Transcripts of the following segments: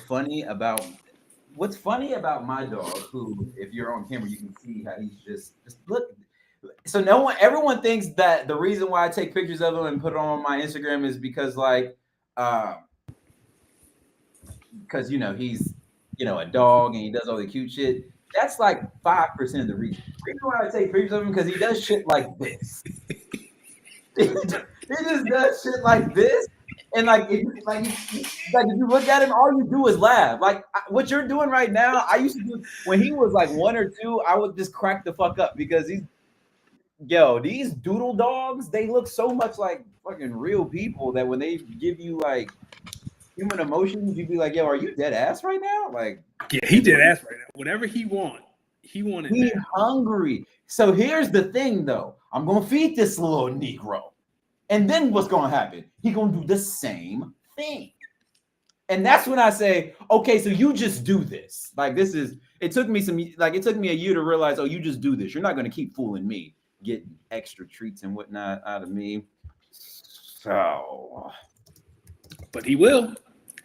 what's funny about my dog, who, if you're on camera, you can see how he's just look. So everyone thinks that the reason why I take pictures of him and put it on my Instagram is because because he's a dog and he does all the cute shit. That's like 5% of the reason. The reason why I take pictures of him because he does shit like this. He just does shit like this, and if you look at him, all you do is laugh. What you're doing right now, I used to do when he was like 1 or 2. I would just crack the fuck up because these doodle dogs, they look so much like fucking real people that when they give you like human emotions, you'd be like, yo, are you dead ass right now? Yeah, he dead ass right now. Whatever he wanted he's now. Hungry. So here's the thing though. I'm gonna feed this little Negro. And then what's gonna happen? He's gonna do the same thing. And that's when I say, okay, so you just do this. It took me a year to realize, oh, you just do this. You're not gonna keep fooling me, getting extra treats and whatnot out of me. So but he will.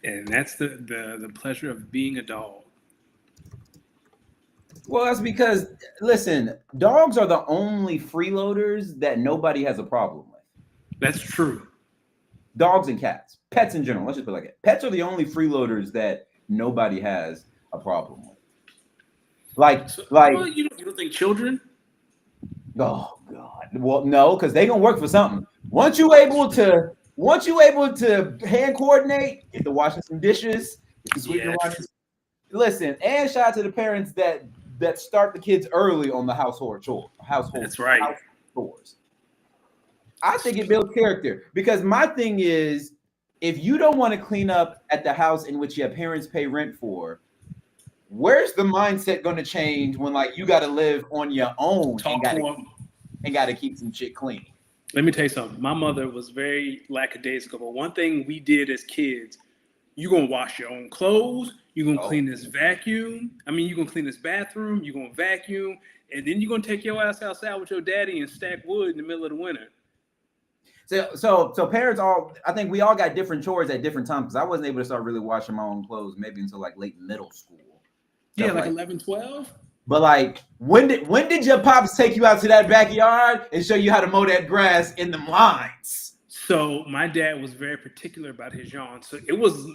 And that's the pleasure of being a dog. Well, that's because, listen, dogs are the only freeloaders that nobody has a problem with. That's true. Dogs and cats, pets in general. Let's just put it like that. Pets are the only freeloaders that nobody has a problem with. You don't think children? Oh God. Well, no, because they're gonna work for something. Once you able to hand coordinate, get to washing some dishes, get to sweeping the listen, and shout out to the parents that start the kids early on the household chores. That's right. Household chores. I think it builds character because my thing is, if you don't want to clean up at the house in which your parents pay rent for, where's the mindset going to change when you got to live on your own and got to keep some shit clean? Let me tell you something. My mother was very lackadaisical, but one thing we did as kids, you're going to wash your own clothes. You're going to clean this vacuum. You're going to clean this bathroom. You're going to vacuum. And then you're going to take your ass outside with your daddy and stack wood in the middle of the winter. So parents I think we all got different chores at different times because I wasn't able to start really washing my own clothes maybe until late middle school. Yeah, 11, 12. But when did your pops take you out to that backyard and show you how to mow that grass in the lines? So my dad was very particular about his yarn. So it was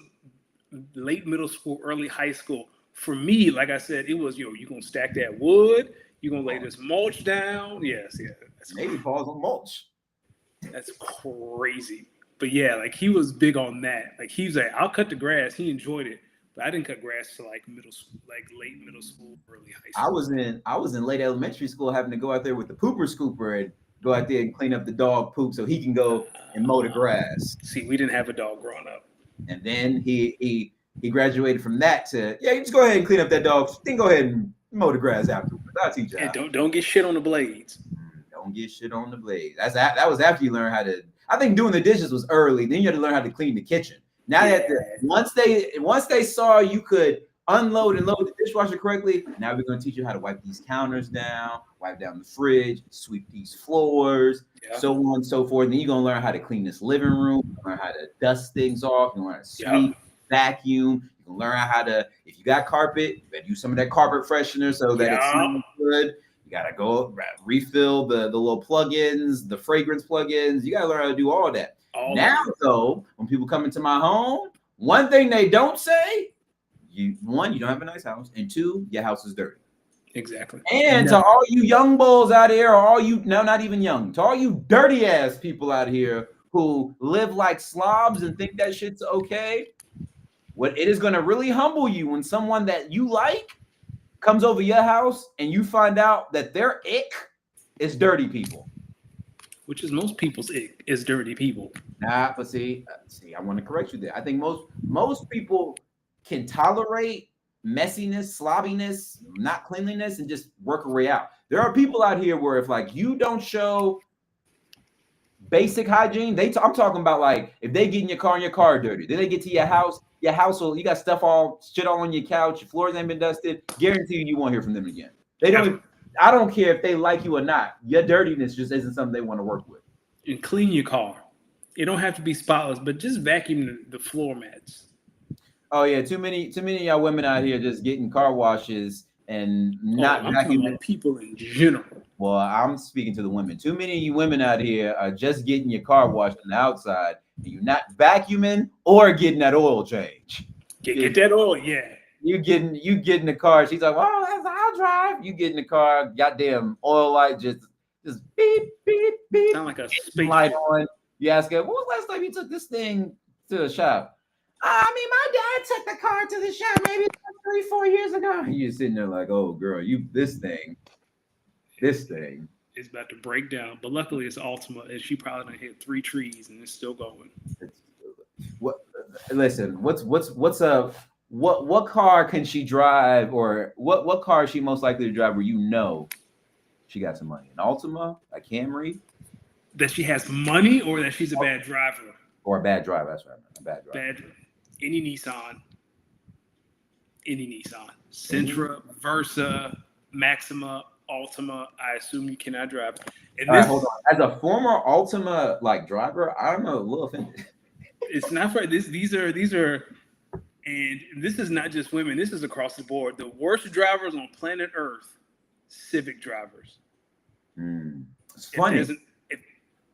late middle school, early high school. For me, like I said, it was, you're going to stack that wood. You're going to lay this mulch down. Yes. Maybe pause on mulch. That's crazy. But yeah, he was big on that. He was like, I'll cut the grass. He enjoyed it. But I didn't cut grass till middle school, late middle school, early high school. I was in late elementary school having to go out there with the pooper scooper and go out there and clean up the dog poop so he can go and mow the grass. See, we didn't have a dog growing up. And then he graduated from that to, you just go ahead and clean up that dog. Then go ahead and mow the grass afterwards. I'll teach you. And don't get shit on the blades. Don't get shit on the blades. That was after you learn how to. I think doing the dishes was early. Then you had to learn how to clean the kitchen. Now that once they saw you could unload and load the dishwasher correctly, now we're going to teach you how to wipe these counters down, wipe down the fridge, sweep these floors, so on and so forth. Then you're going to learn how to clean this living room, learn how to dust things off, you learn how to sweep, vacuum. You can learn how to, if you got carpet, you better use some of that carpet freshener so that it smells good. You got to go refill the little plugins, the fragrance plugins. You got to learn how to do all that. Though, when people come into my home, one thing they don't say, you don't have a nice house, and 2, your house is dirty. Exactly. And to all you young bulls out here, or all you, no, not even young, to all you dirty ass people out here who live like slobs and think that shit's okay, what it is going to really humble you when someone that you like comes over your house and you find out that their ick is dirty people. Which is most people's ick is dirty people. Nah, but see, I want to correct you there. I think most people can tolerate messiness, slobbiness, not cleanliness, and just work a way out. There are people out here where if you don't show basic hygiene, I'm talking about if they get in your car and your car dirty, then they get to your house will, you got shit all on your couch, your floors ain't been dusted, guarantee you won't hear from them again. I don't care if they like you or not. Your dirtiness just isn't something they want to work with. And clean your car. It don't have to be spotless, but just vacuum the floor mats. Oh yeah, too many of y'all women out here just getting car washes and not I'm talking vacuuming. about people in general. Well, I'm speaking to the women. Too many of you women out here are just getting your car washed on the outside, and you're not vacuuming or getting that oil change. Get that oil, yeah. You get in the car. She's like, "Well, I'll drive." You get in the car, goddamn oil light just beep beep beep. Sound like a space light on. You ask her, "When was the last time you took this thing to the shop?" I mean, my dad took the car to the shop maybe 3-4 years ago. And you're sitting there like, "Oh, girl, this thing is about to break down." But luckily, it's Ultima, and she probably done hit 3 trees, and it's still going. What? Listen, what car can she drive, or what car is she most likely to drive where she got some money? An Altima, a Camry? That she has money, or that she's a bad driver? Or a bad driver, that's right. A bad driver. Any Nissan. Sentra, Versa, Maxima, Altima, I assume you cannot drive. And all right, hold on. As a former Altima driver, I'm a little offended. It's not for these are, and this is not just women. This is across the board. The worst drivers on planet Earth, Civic drivers. It's funny.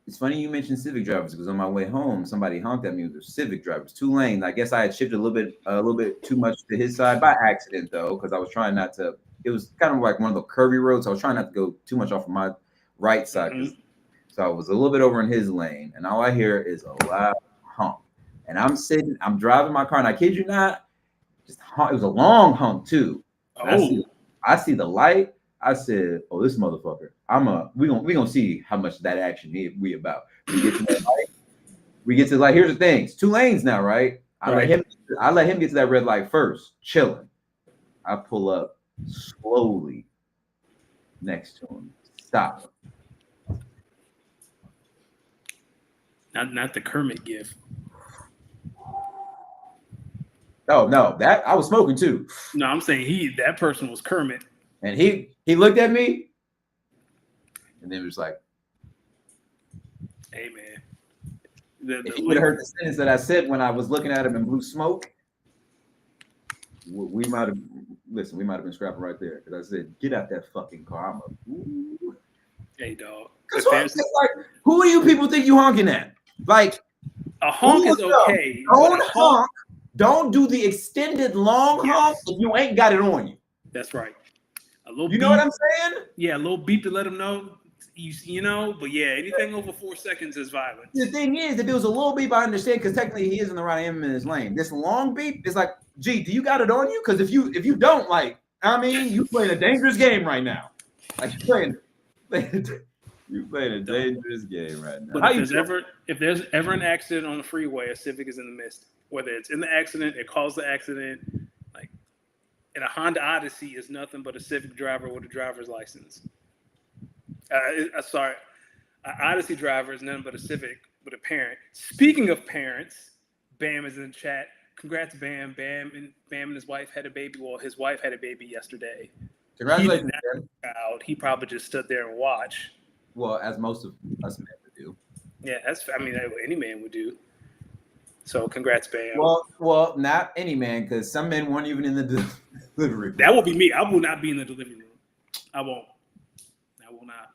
It's funny you mentioned Civic drivers because on my way home, somebody honked at me with their Civic drivers, 2 lanes. I guess I had shifted a little bit too much to his side by accident though, because I was trying not to. It was kind of like one of the curvy roads. So I was trying not to go too much off of my right side. So I was a little bit over in his lane, and all I hear is a loud honk. And I'm driving my car, and I kid you not, just honk. It was a long honk too. I see the light. I said, "Oh, this motherfucker! We gonna see how much that action we about." We get to that light. We get to the light. Here's the thing: it's 2 lanes now, right? I let him get to that red light first, chilling. I pull up slowly next to him. Stop. Not the Kermit gift. Oh no, that I was smoking too. No, I'm saying that person was Kermit. And he looked at me and then was like, "Hey man." If you would have heard the sentence that I said when I was looking at him in blue smoke, we might have been scrapping right there. Because I said, "Get out that fucking car." Hey dog. Who are you people think you honking at? Like a honk is okay. Don't honk. Don't do the extended long honk if you ain't got it on you. That's right. A little know what I'm saying? Yeah, a little beep to let them know. You know, but yeah, anything over 4 seconds is violence. The thing is, if it was a little beep, I understand because technically he is in the right in his lane. This long beep is like, gee, do you got it on you? Because if you don't, like, I mean, you playing a dangerous game right now. Like you playing a dangerous game right now. But if there's ever an accident on the freeway, a Civic is in the midst. Whether it's in the accident, it caused the accident. Like, and a Honda Odyssey is nothing but a Civic driver with a driver's license. An Odyssey driver is nothing but a Civic with a parent. Speaking of parents, Bam is in the chat. Congrats, Bam. Bam and his wife had a baby. Well, his wife had a baby yesterday. Congratulations, He probably just stood there and watched. Well, as most of us men would do. Yeah, that's what any man would do. So congrats, Bam. Well, not any man, because some men weren't even in the delivery room. That will be me. I will not be in the delivery room. I won't. I will not.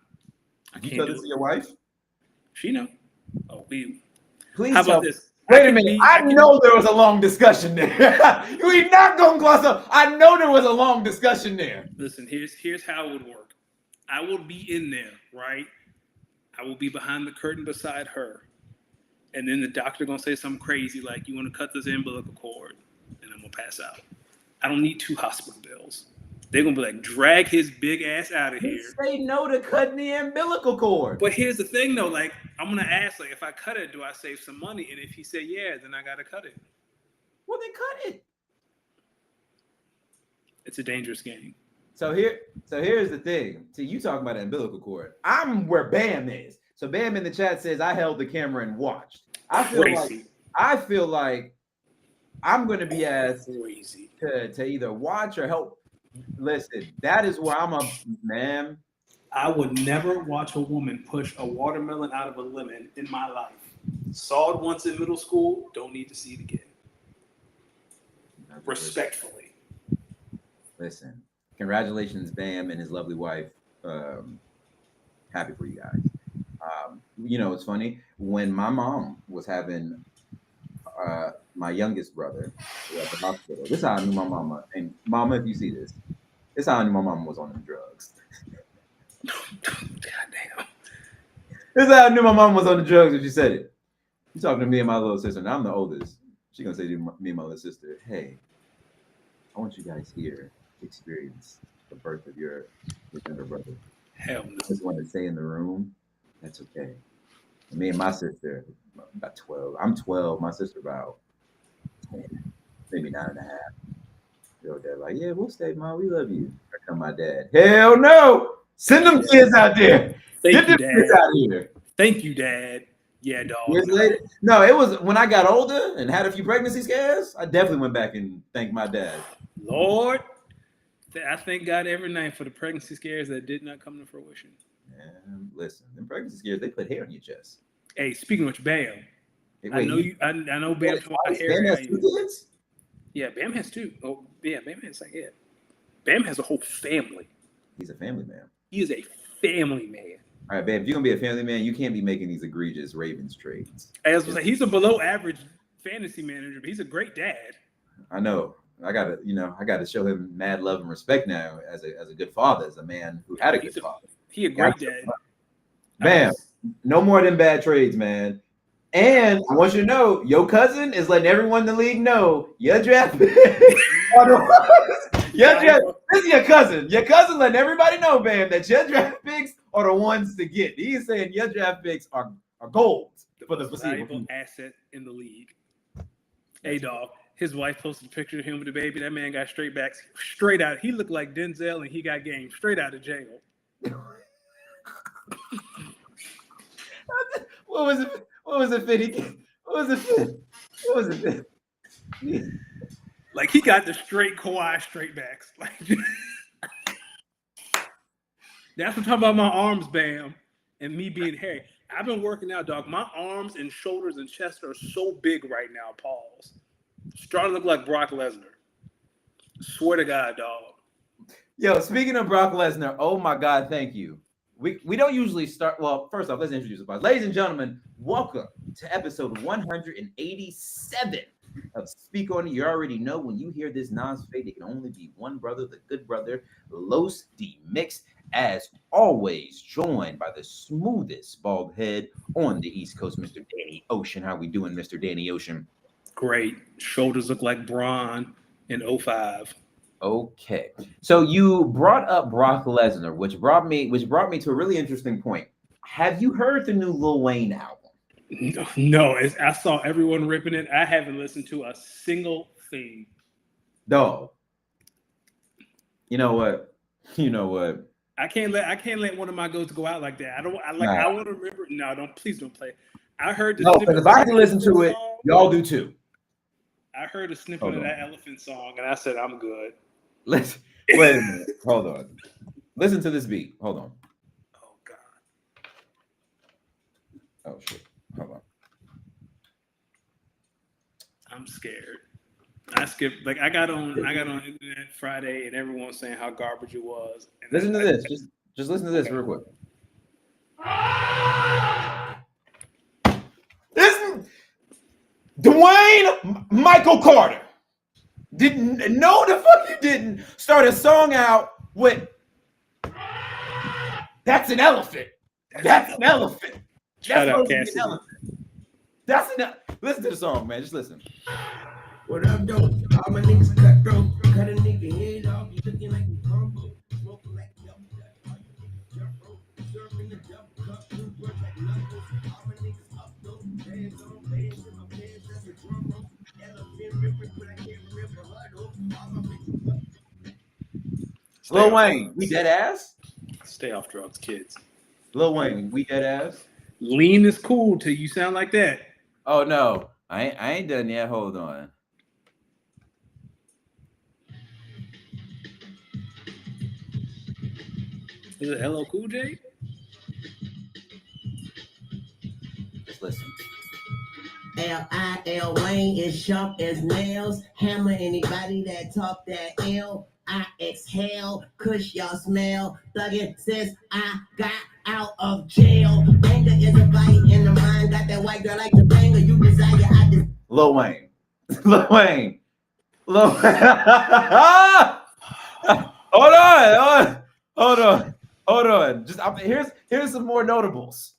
You tell this to your wife? She know. Oh, please. How about this? Wait a minute. I know there was a long discussion there. We're not gonna gloss up. I know there was a long discussion there. Listen, here's how it would work. I will be in there, right? I will be behind the curtain beside her. And then the doctor gonna say something crazy like, "You want to cut this umbilical cord?" And I'm gonna pass out. I don't need 2 hospital bills. They're gonna be like, "Drag his big ass out of here." Say no to cutting the umbilical cord. But here's the thing, though. Like, I'm gonna ask, like, if I cut it, do I save some money? And if he said yeah, then I gotta cut it. Well, then cut it. It's a dangerous game. So here's the thing. See, you talking about an umbilical cord. I'm where Bam is. So Bam in the chat says I held the camera and watched. I feel like I'm going to be asked to either watch or help. Listen, that is where I'm a man. I would never watch a woman push a watermelon out of a lemon in my life. Saw it once in middle school. Don't need to see it again. Respectfully. Listen, congratulations, Bam and his lovely wife. Happy for you guys. It's funny when my mom was having my youngest brother at the hospital. This is how I knew my mama. And mama, if you see this is how I knew my mama was on them drugs. Goddamn. This is how I knew my mom was on the drugs when she said it. You talking to me and my little sister, and I'm the oldest. She gonna say to me and my little sister, "Hey, I want you guys here to experience the birth of your younger brother. Hell no. I just want to stay in the room. That's okay." And me and my sister, about 12. I'm 12. My sister about 10, maybe 9.5. They're like, "Yeah, we'll stay, Mom. We love you." Here come my dad. Hell no! Send them kids out there. Thank you, Get them kids Dad. out here. Thank you, Dad. Yeah, dog. Years later, no, it was when I got older and had a few pregnancy scares. I definitely went back and thanked my dad. Lord, I thank God every night for the pregnancy scares that did not come to fruition. Man, listen, them pregnancy scares, they put hair on your chest. Hey, speaking of which, Bam. Hey, I know you. I know Bam talking about hair. Bam has 2 kids? Yeah, Bam has 2. Oh, yeah, Bam has Bam has a whole family. He's a family man. He is a family man. All right, Bam, if you're gonna be a family man, you can't be making these egregious Ravens trades. As I was like, he's a below average fantasy manager, but he's a great dad. I know. I gotta show him mad love and respect now as a good father, as a man who had a good father. He a great dad. Bam, no more than bad trades, man. And I want you to know, your cousin is letting everyone in the league know your draft picks are the ones. This is your cousin. Your cousin letting everybody know, Bam, that your draft picks are the ones to get. He is saying your draft picks are gold for the valuable asset in the league. Hey, dog. His wife posted a picture of him with the baby. That man got straight backs, straight out. He looked like Denzel, and he got game straight out of jail. What was it? What was it, Fitty? What was it? Like he got the straight Kawhi straight backs. Like that's what I'm talking about. My arms, Bam, and me being hairy. I've been working out, dog. My arms and shoulders and chest are so big right now. Pause. Starting to look like Brock Lesnar. Swear to God, dog. Yo, speaking of Brock Lesnar, oh my God, thank you. We don't usually start. Well, first off, let's introduce the podcast. Ladies and gentlemen, welcome to episode 187 of Speak On It. You already know when you hear this non-fade, it can only be one brother, the good brother, Los D Mix. As always, joined by the smoothest bald head on the East Coast, Mr. Danny Ocean. How we doing, Mr. Danny Ocean? Great. Shoulders look like Braun in 05. Okay, so you brought up Brock Lesnar, which brought me to a really interesting point. Have you heard the new Lil Wayne album? No, I saw everyone ripping it. I haven't listened to a single thing. Dog. You know what? I can't let one of my goats go out like that. I want to remember. No, please don't play. I heard the because if I can listen to it, y'all do too. I heard a snippet of that Elephant song, and I said I'm good. Wait a minute. Hold on. Listen to this beat. Hold on. Oh God. Oh shit. Hold on. I'm scared. I skipped. Like I got on internet Friday, and everyone was saying how garbage it was. And listen to this. Just listen to this real quick. This Dwayne Michael Carter didn't know the fuck you didn't start a song out with "That's an elephant." That's an elephant. Shout out Cassidy. Listen to the song, man. Just listen. What up, though? All my niggas cut throat. Cut a nigga head off. You looking like you combo. Smoking like you serving the double cup. You work like knuckles. All my niggas up, though. Hands on bands in my pants. That's a drum roll. Elephant ripping, but I can't remember huddle. All my bitches. Lil Wayne, we dead ass? Stay off drugs, kids. Lil Wayne, we dead ass? Lean is cool till you sound like that. Oh no, I ain't done yet. Hold on. Is it LL Cool J? Just listen. L-I-L Wayne is sharp as nails. Hammer anybody that talk that L. I exhale, kush y'all smell. Thuggin' says I got out of jail. Anger is a bite in the mind. Got that white girl like the banger you desire. I just Lil Wayne. Lil Wayne. Lil Wayne. Hold on. Just here's some more notables.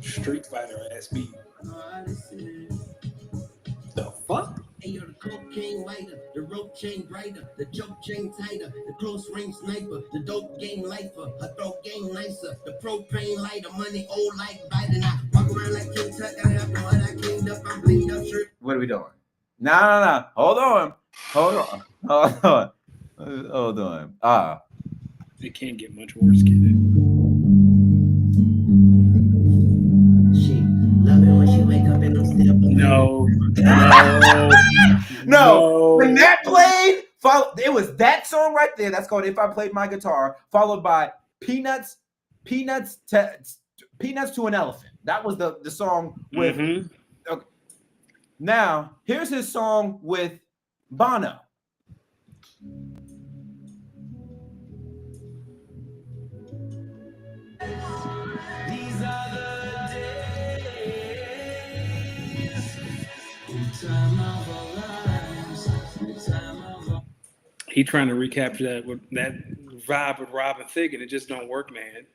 Street Fighter ass beat. The fuck? Hey, yo, the cocaine lighter, the rope chain brighter, the joke chain tighter, the close range sniper, the dope game lifer, her throat game nicer, the propane lighter, money old like Biden. I walk around like King Tut, I have no what I cleaned up, I'm cleaned up shirt. What are we doing? No. Hold on. It can't get much worse, can it? She love it when she wake up and I'm still No. When that played, it was that song right there. That's called "If I Played My Guitar," followed by Peanuts to an Elephant. That was the song with. Mm-hmm. Okay. Now here's his song with Bono. These are the days. Time of our lives. Time of our... He trying to recapture that vibe with Robin Thicke, and it just don't work, man.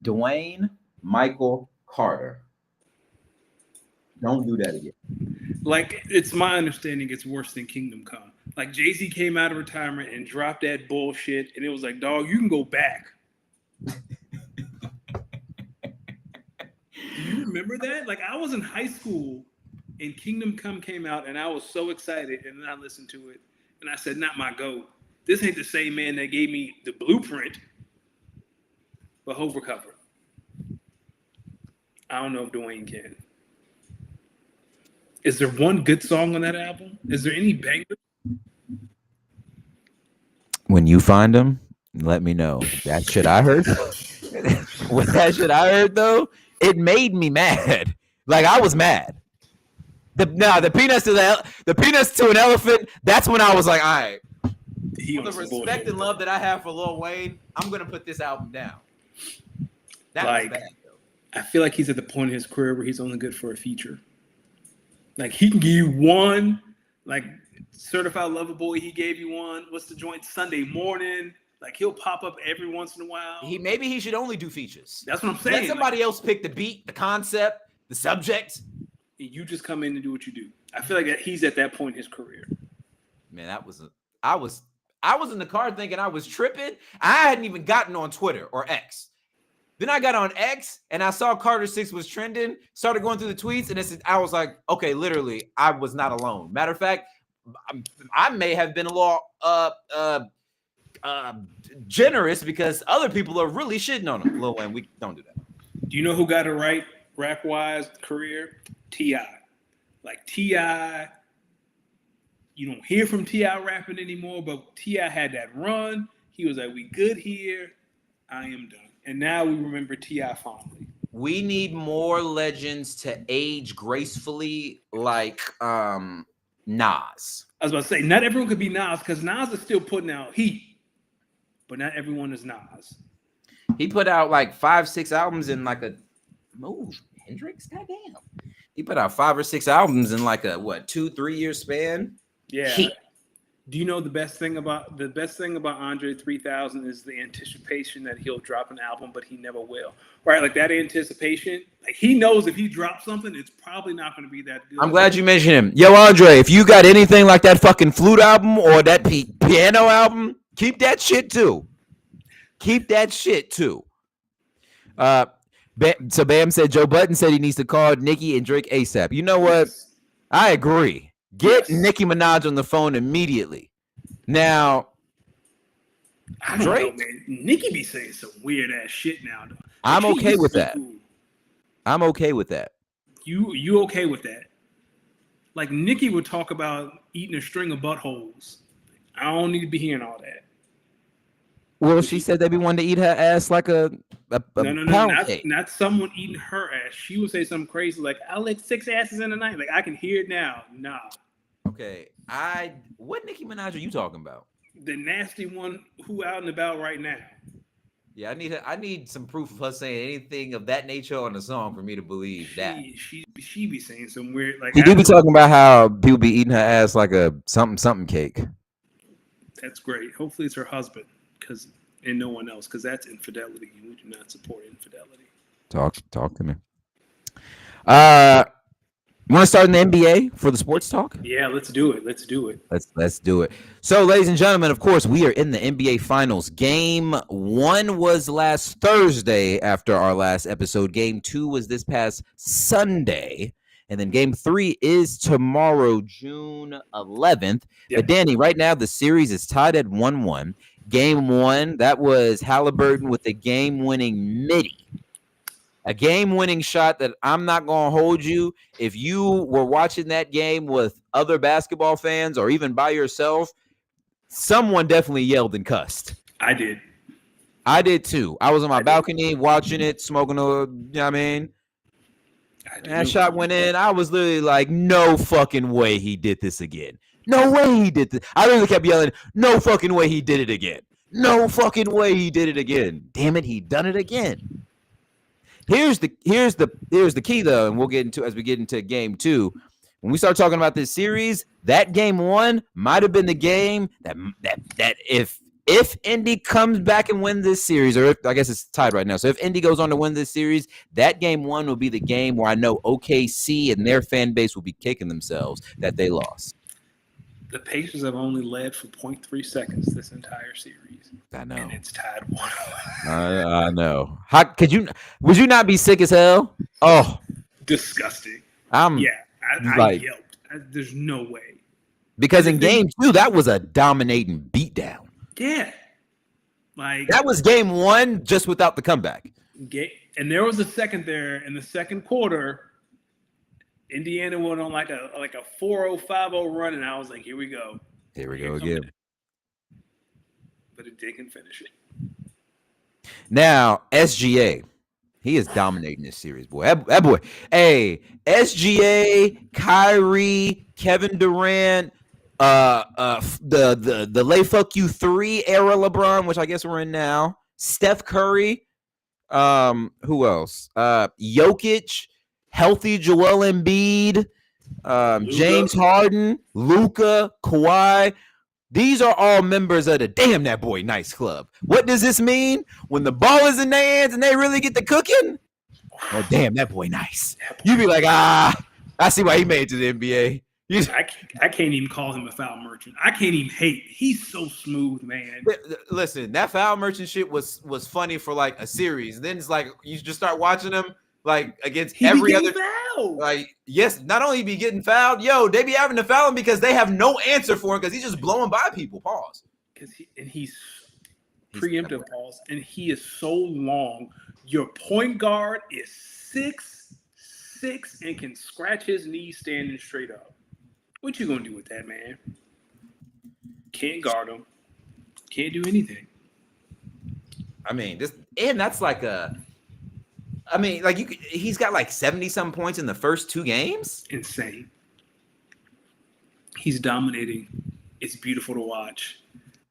Dwayne Michael Carter. Don't do that again. Like, it's my understanding it's worse than Kingdom Come. Like, Jay-Z came out of retirement and dropped that bullshit, and it was like, dog, you can go back. Do you remember that? Like, I was in high school, and Kingdom Come came out, and I was so excited, and then I listened to it, and I said, not my GOAT. This ain't the same man that gave me the blueprint, but Hove recovered. I don't know if Dwayne can. Is there one good song on that album? Is there any bangers? When you find them, let me know. That shit I heard. With that shit I heard though, it made me mad. Like I was mad. The peanuts to an elephant. That's when I was like, all right. For the respect and love that I have for Lil Wayne, I'm gonna put this album down. That was bad though. I feel like he's at the point in his career where he's only good for a feature. Like he can give you one, like Certified Lover Boy, he gave you one. What's the joint? Sunday Morning. Like he'll pop up every once in a while. Maybe he should only do features. That's what I'm saying. Let somebody else pick the beat, the concept, the subject. And you just come in and do what you do. I feel like he's at that point in his career. Man, I was in the car thinking I was tripping. I hadn't even gotten on Twitter or X. Then I got on X and I saw Carter 6 was trending, started going through the tweets, and I was like, okay, literally, I was not alone. Matter of fact, I may have been a little generous because other people are really shitting on him. Lil Wayne, we don't do that. Do you know who got it right rap-wise career? T.I. Like T.I., you don't hear from T.I. rapping anymore, but T.I. had that run. He was like, we good here. I am done. And now we remember T.I. fondly. We need more legends to age gracefully like Nas. I was about to say, not everyone could be Nas because Nas is still putting out heat, but not everyone is Nas. He put out like 5-6 albums in like Hendrix, goddamn. He put out 5 or 6 albums in like a 2-3 year span. Yeah. Do you know the best thing about Andre 3000 is the anticipation that he'll drop an album, but he never will. Right? Like that anticipation, like he knows if he drops something, it's probably not going to be that good. I'm glad you mentioned him. Yo, Andre, if you got anything like that fucking flute album or that piano album, keep that shit too. So Bam said Joe Budden said he needs to call Nicki and Drake ASAP. You know what? I agree. Get Nicki Minaj on the phone immediately. Now, I don't know, man. Nicki be saying some weird ass shit now. Though. I'm okay with that. I'm okay with that. You okay with that? Like Nicki would talk about eating a string of buttholes. I don't need to be hearing all that. Well, she said they be wanting to eat her ass like a No, pound cake. not someone eating her ass. She would say something crazy like, "I'll lick 6 asses in a night." Like I can hear it now. Nah, Okay, what Nicki Minaj are you talking about? the nasty one who out and about right now. Yeah, I need some proof of her saying anything of that nature on the song for me to believe that. She be saying some weird like. He do be talking about how people be eating her ass like a something cake. That's great. Hopefully it's her husband, and no one else, because that's infidelity. We do not support infidelity. Talk to me. You want to start in the NBA for the sports talk? Yeah, let's do it. Let's do it. So, ladies and gentlemen, of course, we are in the NBA Finals. Game 1 was last Thursday after our last episode. Game 2 was this past Sunday. And then Game 3 is tomorrow, June 11th. Yep. But Danny, right now the series is tied at 1-1. Game 1, that was Halliburton with a game-winning midi. A game-winning shot that I'm not going to hold you. If you were watching that game with other basketball fans or even by yourself, someone definitely yelled and cussed. I did. I did too. I was on my balcony watching it, smoking you know what I mean? That shot went in. I was literally like, no fucking way he did this again. No way he did this. I literally kept yelling, no fucking way he did it again. No fucking way he did it again. Damn it, he done it again. Here's the key though, and we'll get into as we get into game 2. When we start talking about this series, that game 1 might have been the game that if Indy comes back and win this series, or if I guess it's tied right now. So if Indy goes on to win this series, that game 1 will be the game where I know OKC and their fan base will be kicking themselves that they lost. The Pacers have only led for 0.3 seconds this entire series. I know. And it's tied 1-1. I know. How would you not be sick as hell? Oh, disgusting. I yelped. There's no way. Because in game 2, that was a dominating beatdown. Yeah. Like that was game 1 just without the comeback. And there was a second there in the second quarter. Indiana went on like a 4-0, 5-0 run, and I was like, here we go. Here we go again. But it didn't finish it. Now, SGA, he is dominating this series, boy. That boy. Hey, SGA, Kyrie, Kevin Durant, the lay fuck you 3 era LeBron, which I guess we're in now. Steph Curry. Who else? Jokic. Healthy Joel Embiid, James Harden, Luka, Kawhi. These are all members of the Damn That Boy Nice Club. What does this mean? When the ball is in their hands and they really get the cooking? Oh, damn, that boy nice. You be like, I see why he made it to the NBA. I can't even call him a foul merchant. I can't even hate. He's so smooth, man. Listen, that foul merchant shit was funny for like a series. Then it's like you just start watching him like against every other fouled. Like, yes, not only be getting fouled, they be having to foul him because they have no answer for him because he's just blowing by people. Pause. He's preemptive pause, and he is so long. Your point guard is 6'6" and can scratch his knees standing straight up. What you gonna do with that, man? Can't guard him. Can't do anything. I mean, that's like he's got like 70-some points in the first 2 games. Insane. He's dominating. It's beautiful to watch.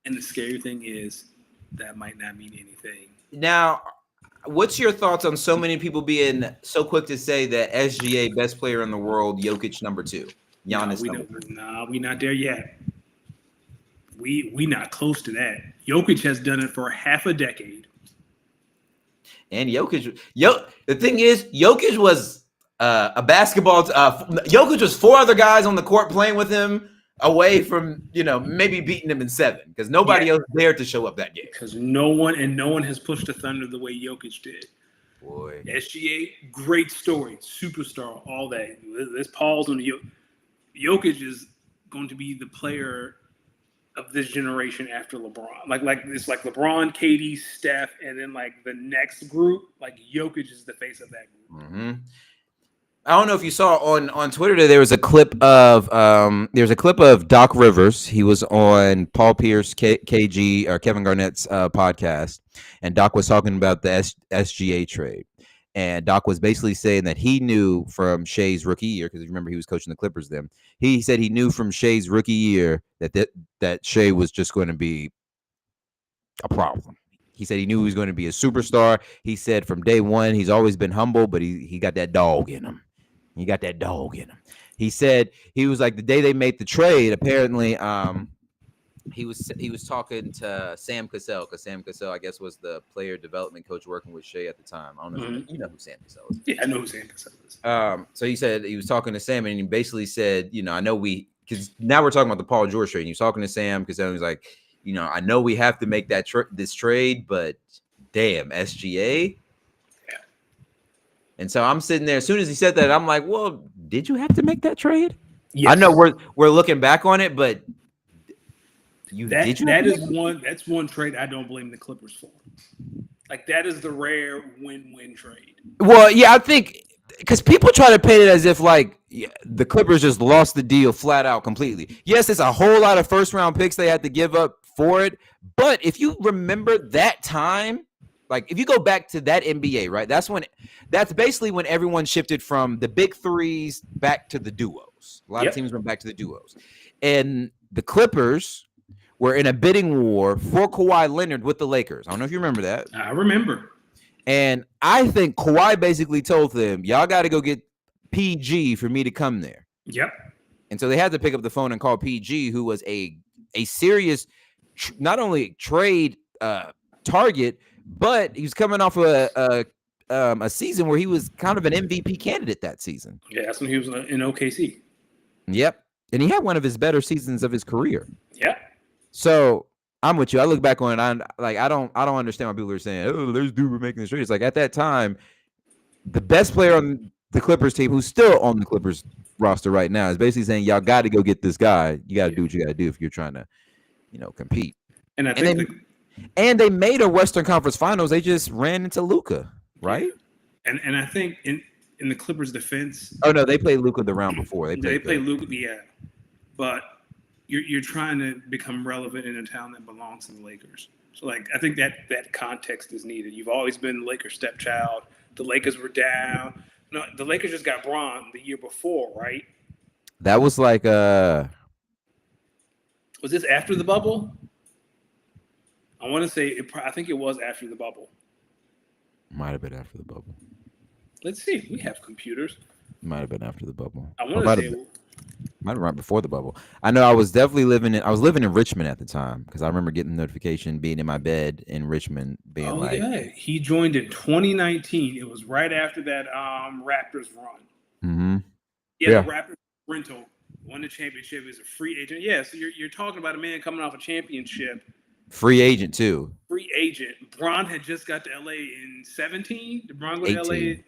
And the scary thing is that might not mean anything. Now, what's your thoughts on so many people being so quick to say that SGA best player in the world, Jokic number 2, Giannis number 3? We not there yet. We not close to that. Jokic has done it for half a decade. And Jokic, the thing is, Jokic was a basketball. Jokic was 4 other guys on the court playing with him away from, maybe beating him in 7 because nobody else dared to show up that game. Because no one has pushed the Thunder the way Jokic did. Boy, SGA, great story, superstar, all that. Let's pause on Jokic is going to be the player of this generation after LeBron. Like it's like LeBron, KD, Steph, and then like the next group, like Jokic is the face of that group. Mm-hmm. I don't know if you saw on Twitter that there was a clip of Doc Rivers. He was on Paul Pierce, KG, or Kevin Garnett's podcast, and Doc was talking about the SGA trade. And Doc was basically saying that he knew from Shea's rookie year, because remember he was coaching the Clippers then. He said he knew from Shea's rookie year that Shea was just going to be a problem. He said he knew he was going to be a superstar. He said from day one he's always been humble, but he got that dog in him. He got that dog in him. He said he was like the day they made the trade. Apparently, he was talking to Sam Cassell, because Sam Cassell, I guess, was the player development coach working with Shea at the time. I don't know if you know who Sam Cassell is. Yeah, I know who Sam Cassell is. So he said he was talking to Sam, and he basically said, I know because now we're talking about the Paul George trade. And he was talking to Sam Cassell, and he was like, I know we have to make that this trade, but damn, SGA. And so I'm sitting there. As soon as he said that, I'm like, "Well, did you have to make that trade?" Yes. I know we're looking back on it, but that's one trade I don't blame the Clippers for. Like, that is the rare win-win trade. Well, yeah, I think because people try to paint it as if the Clippers just lost the deal flat out completely. Yes, it's a whole lot of first-round picks they had to give up for it, but if you remember that time. Like, if you go back to that NBA, right, that's basically when everyone shifted from the big threes back to the duos. A lot of teams went back to the duos. And the Clippers were in a bidding war for Kawhi Leonard with the Lakers. I don't know if you remember that. I remember. And I think Kawhi basically told them, y'all got to go get PG for me to come there. Yep. And so they had to pick up the phone and call PG, who was a serious, not only trade target, but he was coming off a season where he was kind of an MVP candidate that season. Yeah, that's when he was in OKC. Yep, and he had one of his better seasons of his career. Yeah. So I'm with you. I look back on it. I don't understand why people are saying, "Oh, there's dude making the trade." It's like at that time, the best player on the Clippers team, who's still on the Clippers roster right now, is basically saying, "Y'all got to go get this guy. You got to do what you got to do if you're trying to, compete." And I think. And they made a Western Conference Finals. They just ran into Luka, right? And I think in the Clippers' defense. Oh no, they played Luka the round before. They played Luka, yeah. But you're trying to become relevant in a town that belongs to the Lakers. So I think that context is needed. You've always been the Lakers' stepchild. The Lakers were down. No, the Lakers just got Bron the year before, right? That was like Was this after the bubble? I want to say I think it was after the bubble. Might have been after the bubble. Let's see. We have computers. Might have been after the bubble. I want to say might have been right before the bubble. I know I was definitely living in Richmond at the time, because I remember getting the notification, being in my bed in Richmond, being he joined in 2019. It was right after that Raptors run. Mm-hmm. Yeah, the Raptors rental won the championship as a free agent. Yeah, so you're talking about a man coming off a championship. Free agent too. Free agent. Bron had just got to LA in 17. Did Bron go to LA in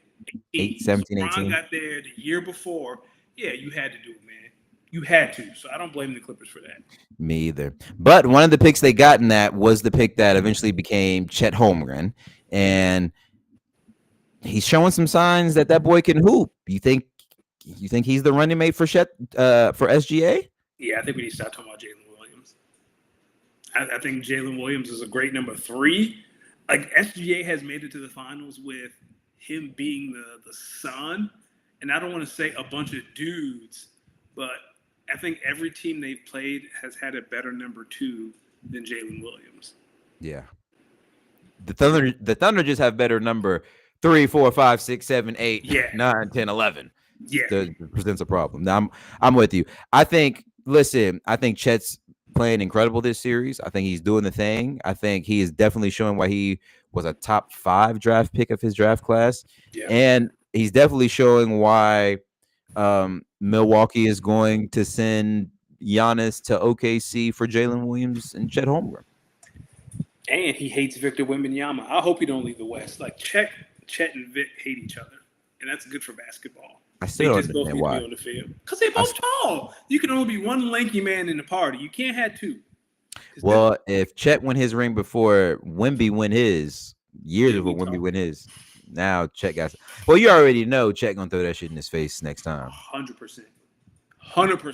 18? 17, 18. Bron got there the year before. Yeah, you had to do it, man. You had to. So I don't blame the Clippers for that. Me either. But one of the picks they got in that was the pick that eventually became Chet Holmgren. And he's showing some signs that boy can hoop. You think he's the running mate for SGA? Yeah, I think we need to stop talking about Jalen Williams. I think Jalen Williams is a great number 3. Like, SGA has made it to the finals with him being the son. And I don't want to say a bunch of dudes, but I think every team they've played has had a better number 2 than Jalen Williams. Yeah. The Thunder just have better number 3, 4, 5, 6, 7, 8, 9, 10, 11. Yeah. That presents a problem. Now I'm with you. I think Chet's playing incredible this series. I think he's doing the thing. I think he is definitely showing why he was a top 5 draft pick of his draft class. Yeah. And he's definitely showing why Milwaukee is going to send Giannis to OKC for Jalen Williams and Chet Holmgren. And he hates Victor Wembanyama. I hope he don't leave the West. Like, Chet and Vic hate each other, and that's good for basketball. I still don't understand why. Because they're both tall. You can only be one lanky man in the party. You can't have 2. Well, if Chet won his ring before Wemby win his, years before Wemby win his, Now Chet got. Well, you already know Chet gonna throw that shit in his face next time. 100%,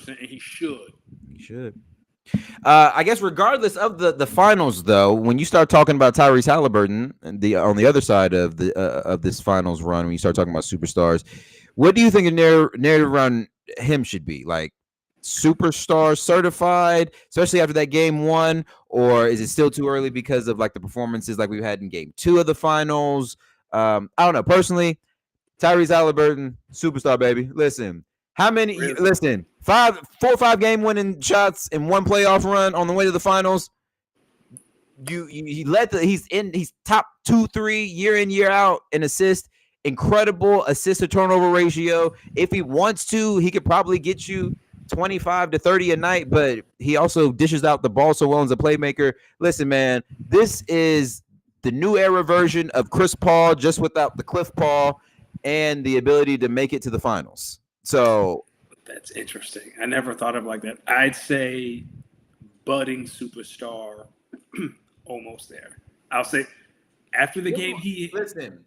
and he should. He should. I guess regardless of the finals, though, when you start talking about Tyrese Halliburton and on the other side of the of this finals run, when you start talking about superstars, what do you think a narrative around him should be? Like superstar certified, especially after that game 1, or is it still too early because of like the performances like we've had in game 2 of the finals? I don't know. Personally, Tyrese Halliburton, superstar, baby. Listen. How many? Really? Listen, 4 or 5 game winning shots in one playoff run on the way to the finals. He's top 2-3 year in year out in assist. Incredible assist to turnover ratio. If he wants to, he could probably get you 25 to 30 a night, but he also dishes out the ball so well as a playmaker. Listen, man, this is the new era version of Chris Paul, just without the Cliff Paul and the ability to make it to the finals. So that's interesting. I never thought of it like that. I'd say budding superstar, almost there. I'll say after the game he listen.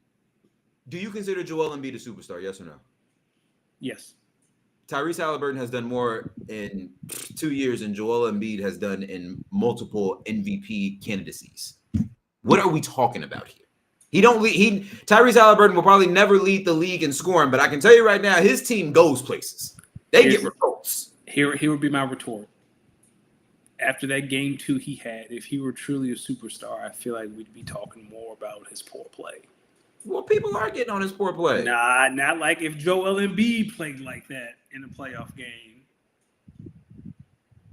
Do you consider Joel Embiid a superstar? Yes or no? Yes. Tyrese Halliburton has done more in 2 years than Joel Embiid has done in multiple MVP candidacies. What are we talking about here? Tyrese Halliburton will probably never lead the league in scoring, but I can tell you right now, his team goes places. They get results. Here would be my retort. After that game 2 he had, if he were truly a superstar, I feel like we'd be talking more about his poor play. Well, people are getting on his poor play. Nah, not like if Joel Embiid played like that in a playoff game.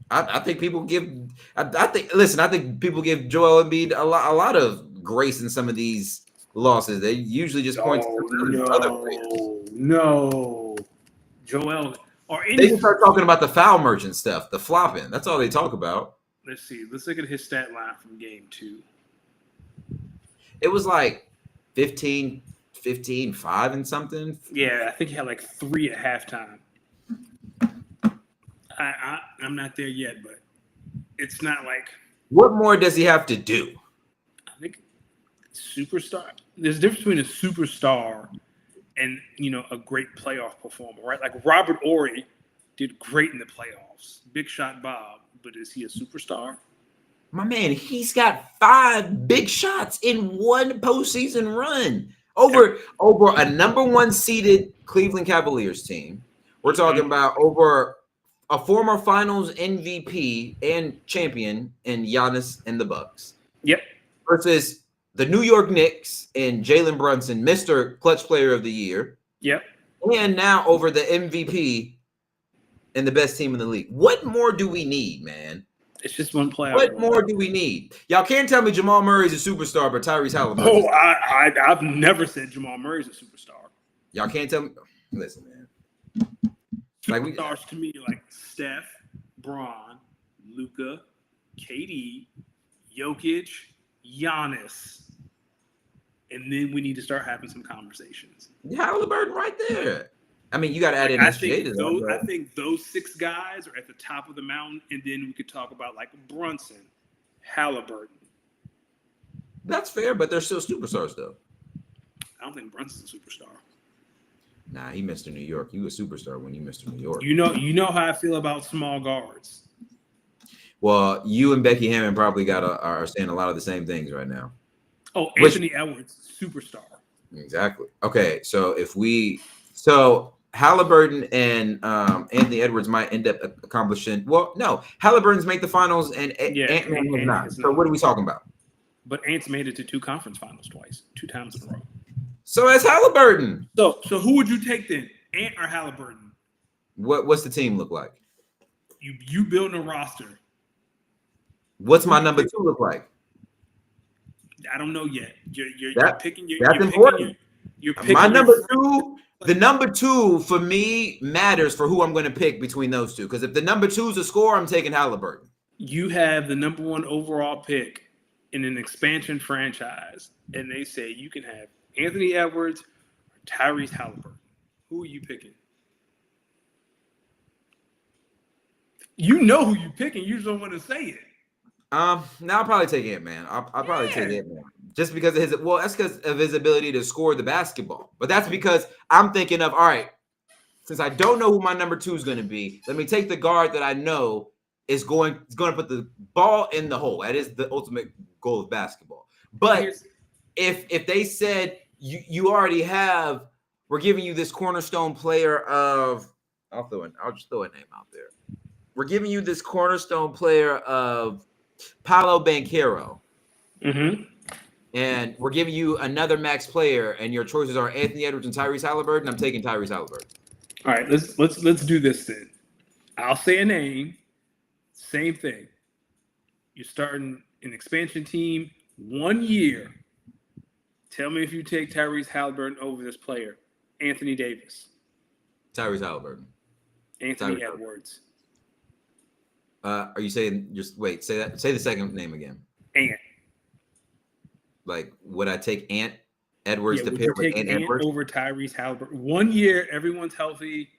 I think people give. I think people give Joel Embiid a lot of grace in some of these losses. They usually just point to other players. No, Joel or any. They can start talking about the foul merchant stuff, the flopping. That's all they talk about. Let's see. Let's look at his stat line from game 2. It was like 15, 5 and something. Yeah, I think he had like 3 at halftime. I'm not there yet, but it's not like. What more does he have to do? I think superstar. There's a difference between a superstar and a great playoff performer, right? Like Robert Horry did great in the playoffs. Big shot Bob, but is he a superstar? My man, he's got 5 big shots in one postseason run over a number 1 seeded Cleveland Cavaliers team. We're talking about over a former Finals MVP and champion in Giannis and the Bucks. Yep. Versus the New York Knicks and Jalen Brunson, Mr. Clutch Player of the Year. Yep. And now over the MVP and the best team in the league. What more do we need, man? It's just one playoff. What more do we need? Y'all can't tell me Jamal Murray's a superstar, but Tyrese Halliburton. Oh, I've never said Jamal Murray's a superstar. Y'all can't tell me. Listen, man. Superstars to me like Steph, Bron, Luka, KD, Jokic, Giannis, and then we need to start having some conversations. Halliburton right there. I mean, you got to add in SGA to that. I think those 6 guys are at the top of the mountain, and then we could talk about like Brunson, Halliburton. That's fair, but they're still superstars, though. I don't think Brunson's a superstar. Nah, he Mr. New York. You a superstar when you Mr. New York. You know how I feel about small guards. Well, you and Becky Hammond probably are saying a lot of the same things right now. Oh, Anthony Edwards, superstar. Exactly. Okay, so Halliburton and Anthony Edwards might end up accomplishing. Well, no, Halliburton's make the finals and Ant-Man was not. So what are we talking about? But Ant's made it to 2 conference finals twice, 2 times in a row. So that's Halliburton. So who would you take then, Ant or Halliburton? What's the team look like? You building a roster. What's my number 2 look like? I don't know yet. You're picking. That's important. You're picking my number 2. The number 2 for me matters for who I'm going to pick between those 2. Because if the number 2 is a score, I'm taking Halliburton. You have the number 1 overall pick in an expansion franchise, and they say you can have Anthony Edwards or Tyrese Halliburton. Who are you picking? You know who you're picking. You just don't want to say it. Now I'll probably take Ant-Man. I'll probably take Ant-Man. Just because of that's because of his ability to score the basketball. But that's because I'm thinking of, all right, since I don't know who my number 2 is going to be, let me take the guard that I know is going to put the ball in the hole. That is the ultimate goal of basketball. But if they said you already have, we're giving you this cornerstone player of, I'll just throw a name out there. We're giving you this cornerstone player of Paolo Banchero. Mm-hmm. And we're giving you another max player, and your choices are Anthony Edwards and Tyrese Halliburton. I'm taking Tyrese Halliburton. All right, let's do this then. I'll say a name. Same thing. You're starting an expansion team 1 year. Tell me if you take Tyrese Halliburton over this player, Anthony Davis. Tyrese Halliburton. Anthony Edwards. Are you saying just wait? Say the second name again. Ant. Like, would I take Ant Edwards to pair with Ant Edwards over Tyrese Halliburton? 1 year, everyone's healthy.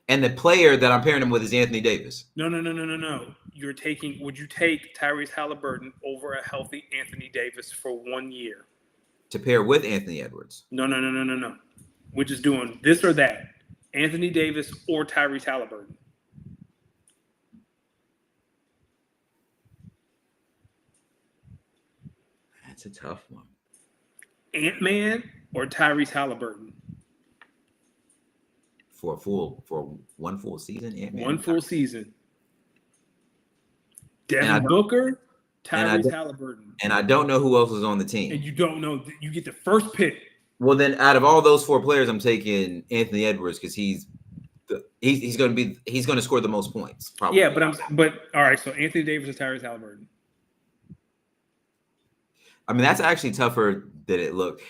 And the player that I'm pairing him with is Anthony Davis. No. Would you take Tyrese Halliburton over a healthy Anthony Davis for 1 year? To pair with Anthony Edwards. No. We're just doing this or that. Anthony Davis or Tyrese Halliburton. That's a tough one. Ant-Man or Tyrese Halliburton? For one full season, Ant-Man. One full season. Devin Booker, Tyrese Halliburton. And I don't know who else is on the team. And you don't know. You get the first pick. Well, then out of all those 4 players, I'm taking Anthony Edwards because he's going to score the most points. Probably. Yeah, but all right. So Anthony Davis or Tyrese Halliburton? I mean, that's actually tougher than it looked.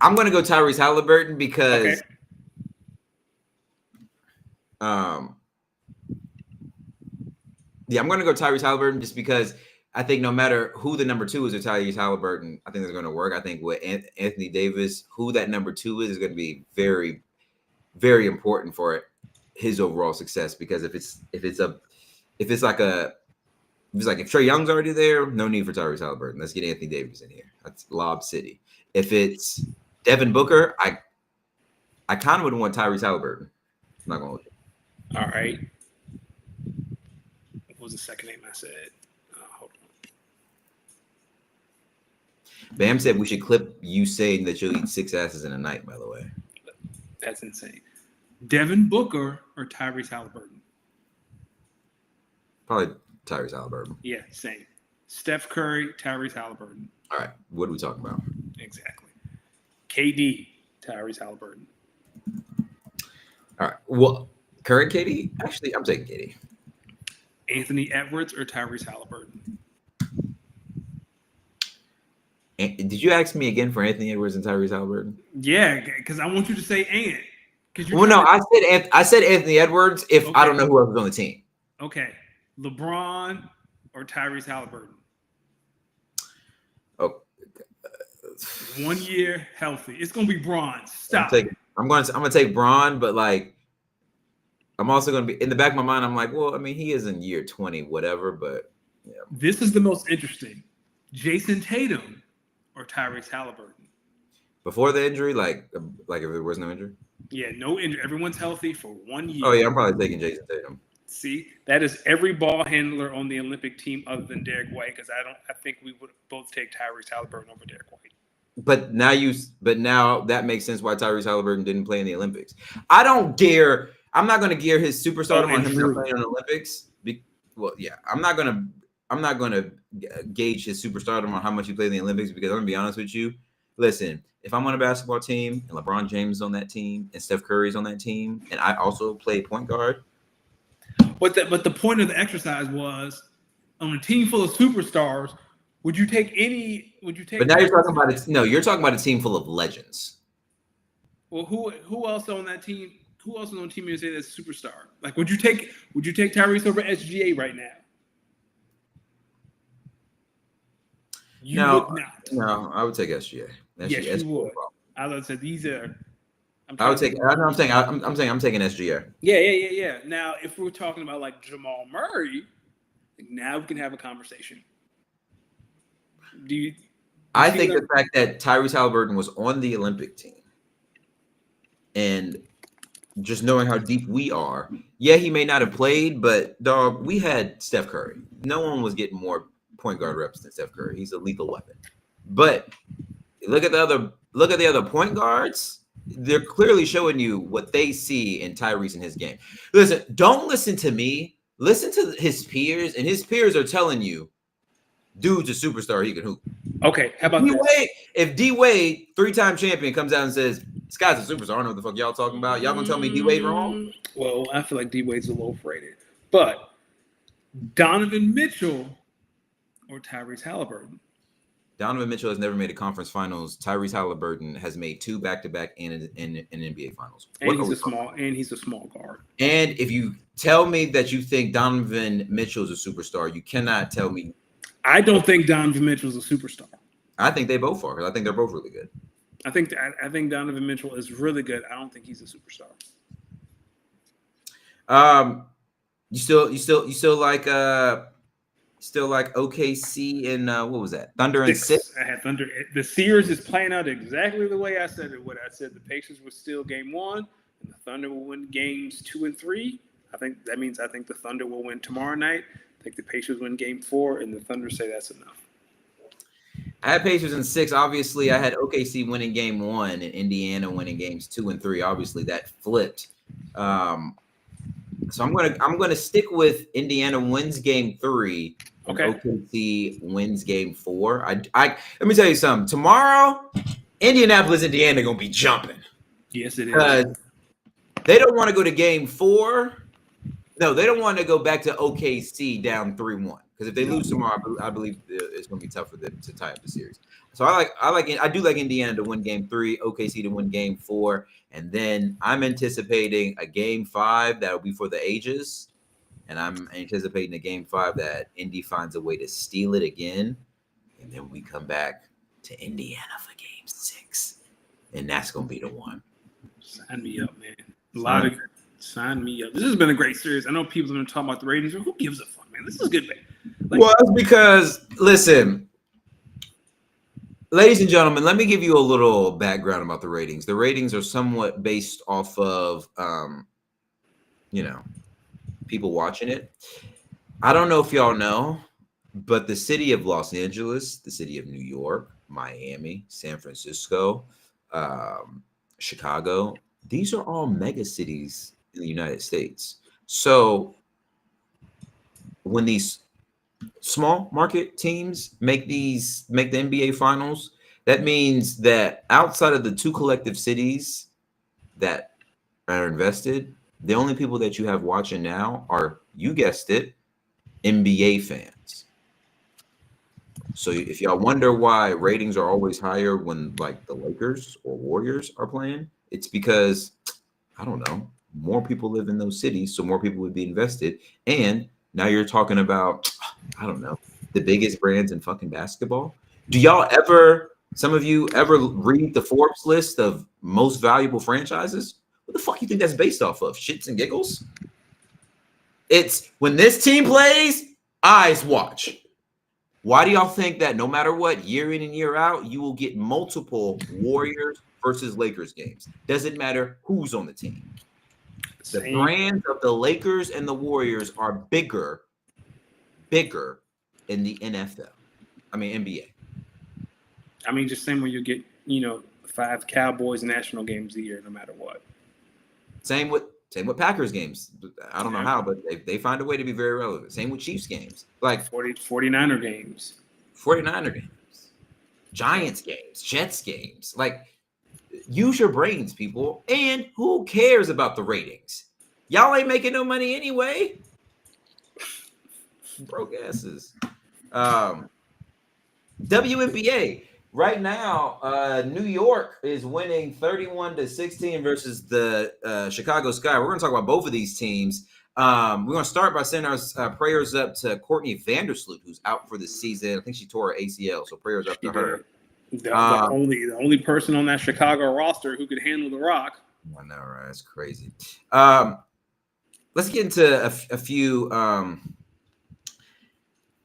I'm going to go Tyrese Halliburton because, I'm going to go Tyrese Halliburton just because I think no matter who the number 2 is or Tyrese Halliburton, I think it's going to work. I think with Anthony Davis, who that number 2 is going to be very, very important for his overall success. Because if Trae Young's already there, no need for Tyrese Halliburton. Let's get Anthony Davis in here. That's Lob City. If it's Devin Booker, I kind of would want Tyrese Halliburton. I'm not going to. All right. What was the second name I said? Hold on. Bam said we should clip you saying that you'll eat 6 asses in a night, by the way. That's insane. Devin Booker or Tyrese Halliburton? Probably Tyrese Halliburton. Yeah, same. Steph Curry, Tyrese Halliburton. All right. What are we talking about? Exactly. KD, Tyrese Halliburton. All right. Well, current KD? Actually, I'm taking KD. Anthony Edwards or Tyrese Halliburton? Did you ask me again for Anthony Edwards and Tyrese Halliburton? Yeah, because I want you to say Ant. Well, no, I said Anthony Edwards if I don't know who else is on the team. Okay. LeBron or Tyrese Halliburton? Oh, 1 year healthy. It's gonna be Bron. Stop. I'm gonna take Bron, but like I'm also gonna be in the back of my mind. I'm like, well, I mean, he is in year 20, whatever. But yeah. This is the most interesting. Jason Tatum or Tyrese Halliburton? Before the injury, like if there was no injury. Yeah, no injury. Everyone's healthy for 1 year. Oh yeah, I'm probably taking Jason Tatum. See, that is every ball handler on the Olympic team other than Derek White, because I think we would both take Tyrese Halliburton over Derek White. But now that makes sense why Tyrese Halliburton didn't play in the Olympics. I'm not going to gear his superstar on him playing in the Olympics. Well, yeah, I'm not going to gauge his superstardom on how much he played in the Olympics because I'm going to be honest with you. Listen, if I'm on a basketball team and LeBron James is on that team and Steph Curry is on that team and I also play point guard. But the point of the exercise was on a team full of superstars. Would you take? But now you're talking about it. No, you're talking about a team full of legends. Well, who else on that team? Who else is on the team you say that's a superstar? Like, would you take Tyrese over SGA right now? No, I would take SGA. Yes, you would. I would say these are. I'm saying I'm taking SGA. Yeah. Now, if we're talking about like Jamal Murray, now we can have a conversation. I think the fact that Tyrese Halliburton was on the Olympic team and just knowing how deep we are, yeah, he may not have played, but dog, we had Steph Curry. No one was getting more point guard reps than Steph Curry. He's a lethal weapon. But look at the other point guards. They're clearly showing you what they see in Tyrese in his game. Listen, don't listen to me. Listen to his peers, and his peers are telling you, dude's a superstar. He can hoop. Okay, how about this? If D Wade, 3-time champion, comes out and says, this guy's a superstar, I don't know what the fuck y'all talking about. Y'all gonna tell me D Wade wrong? Well, I feel like D Wade's a low rated. But Donovan Mitchell or Tyrese Halliburton? Donovan Mitchell has never made a conference finals. Tyrese Halliburton has made 2 back-to-back in an NBA finals. And he's a small guard. And if you tell me that you think Donovan Mitchell is a superstar, you cannot tell me. I don't think Donovan Mitchell is a superstar. I think they both are. I think they're both really good. I think Donovan Mitchell is really good. I don't think he's a superstar. You still like OKC and what was that? Thunder and 6? I had Thunder. The series is playing out exactly the way I said it would. I said the Pacers would steal game 1 and the Thunder will win games 2 and 3. I think that means I think the Thunder will win tomorrow night. I think the Pacers win game 4 and the Thunder say that's enough. I had Pacers in 6. Obviously, I had OKC winning game 1 and Indiana winning games 2 and 3. Obviously, that flipped. So I'm gonna stick with Indiana wins game 3. Okay. OKC wins game 4. I let me tell you something. Tomorrow, Indianapolis, Indiana gonna be jumping. Yes, it is. They don't want to go to game 4. No, they don't want to go back to OKC down 3-1. Because if they lose tomorrow, I believe it's going to be tough for them to tie up the series. So I do like Indiana to win game 3, OKC to win game 4, and then I'm anticipating a game 5 that will be for the ages, and I'm anticipating a game 5 that Indy finds a way to steal it again, and then we come back to Indiana for game 6, and that's going to be the one. Sign me up, man. Sign me up. This has been a great series. I know people are going to talk about the ratings, but who gives a fuck, man? This is good, man. Well, it's because, listen, ladies and gentlemen, let me give you a little background about the ratings. The ratings are somewhat based off of, people watching it. I don't know if y'all know, but the city of Los Angeles, the city of New York, Miami, San Francisco, Chicago, these are all mega cities in the United States. So when these small market teams make the NBA finals, that means that outside of the 2 collective cities that are invested, the only people that you have watching now are, you guessed it, NBA fans. So if y'all wonder why ratings are always higher when like the Lakers or Warriors are playing, it's because, I don't know, more people live in those cities, so more people would be invested. And now you're talking about, I don't know, the biggest brands in fucking basketball. Do y'all some of you ever read the Forbes list of most valuable franchises? What the fuck you think that's based off of? Shits and giggles? It's when this team plays, eyes watch. Why do y'all think that no matter what, year in and year out, you will get multiple Warriors versus Lakers games? Doesn't matter who's on the team. The brands of the Lakers and the Warriors are bigger in the NFL. I mean, NBA. I mean, just same way you get, 5 Cowboys national games a year, no matter what. Same with Packers games. I don't know how, but they find a way to be very relevant. Same with Chiefs games. Like 49er games. 49er games. Giants games. Jets games. Like, use your brains, people. And who cares about the ratings? Y'all ain't making no money anyway. Broke asses. WNBA. Right now, New York is winning 31-16 versus the Chicago Sky. We're going to talk about both of these teams. We're going to start by sending our prayers up to Courtney Vandersloot, who's out for the season. I think she tore her ACL, so prayers up to her. The only person on that Chicago roster who could handle the rock. I know, right? That's crazy. Let's get into a few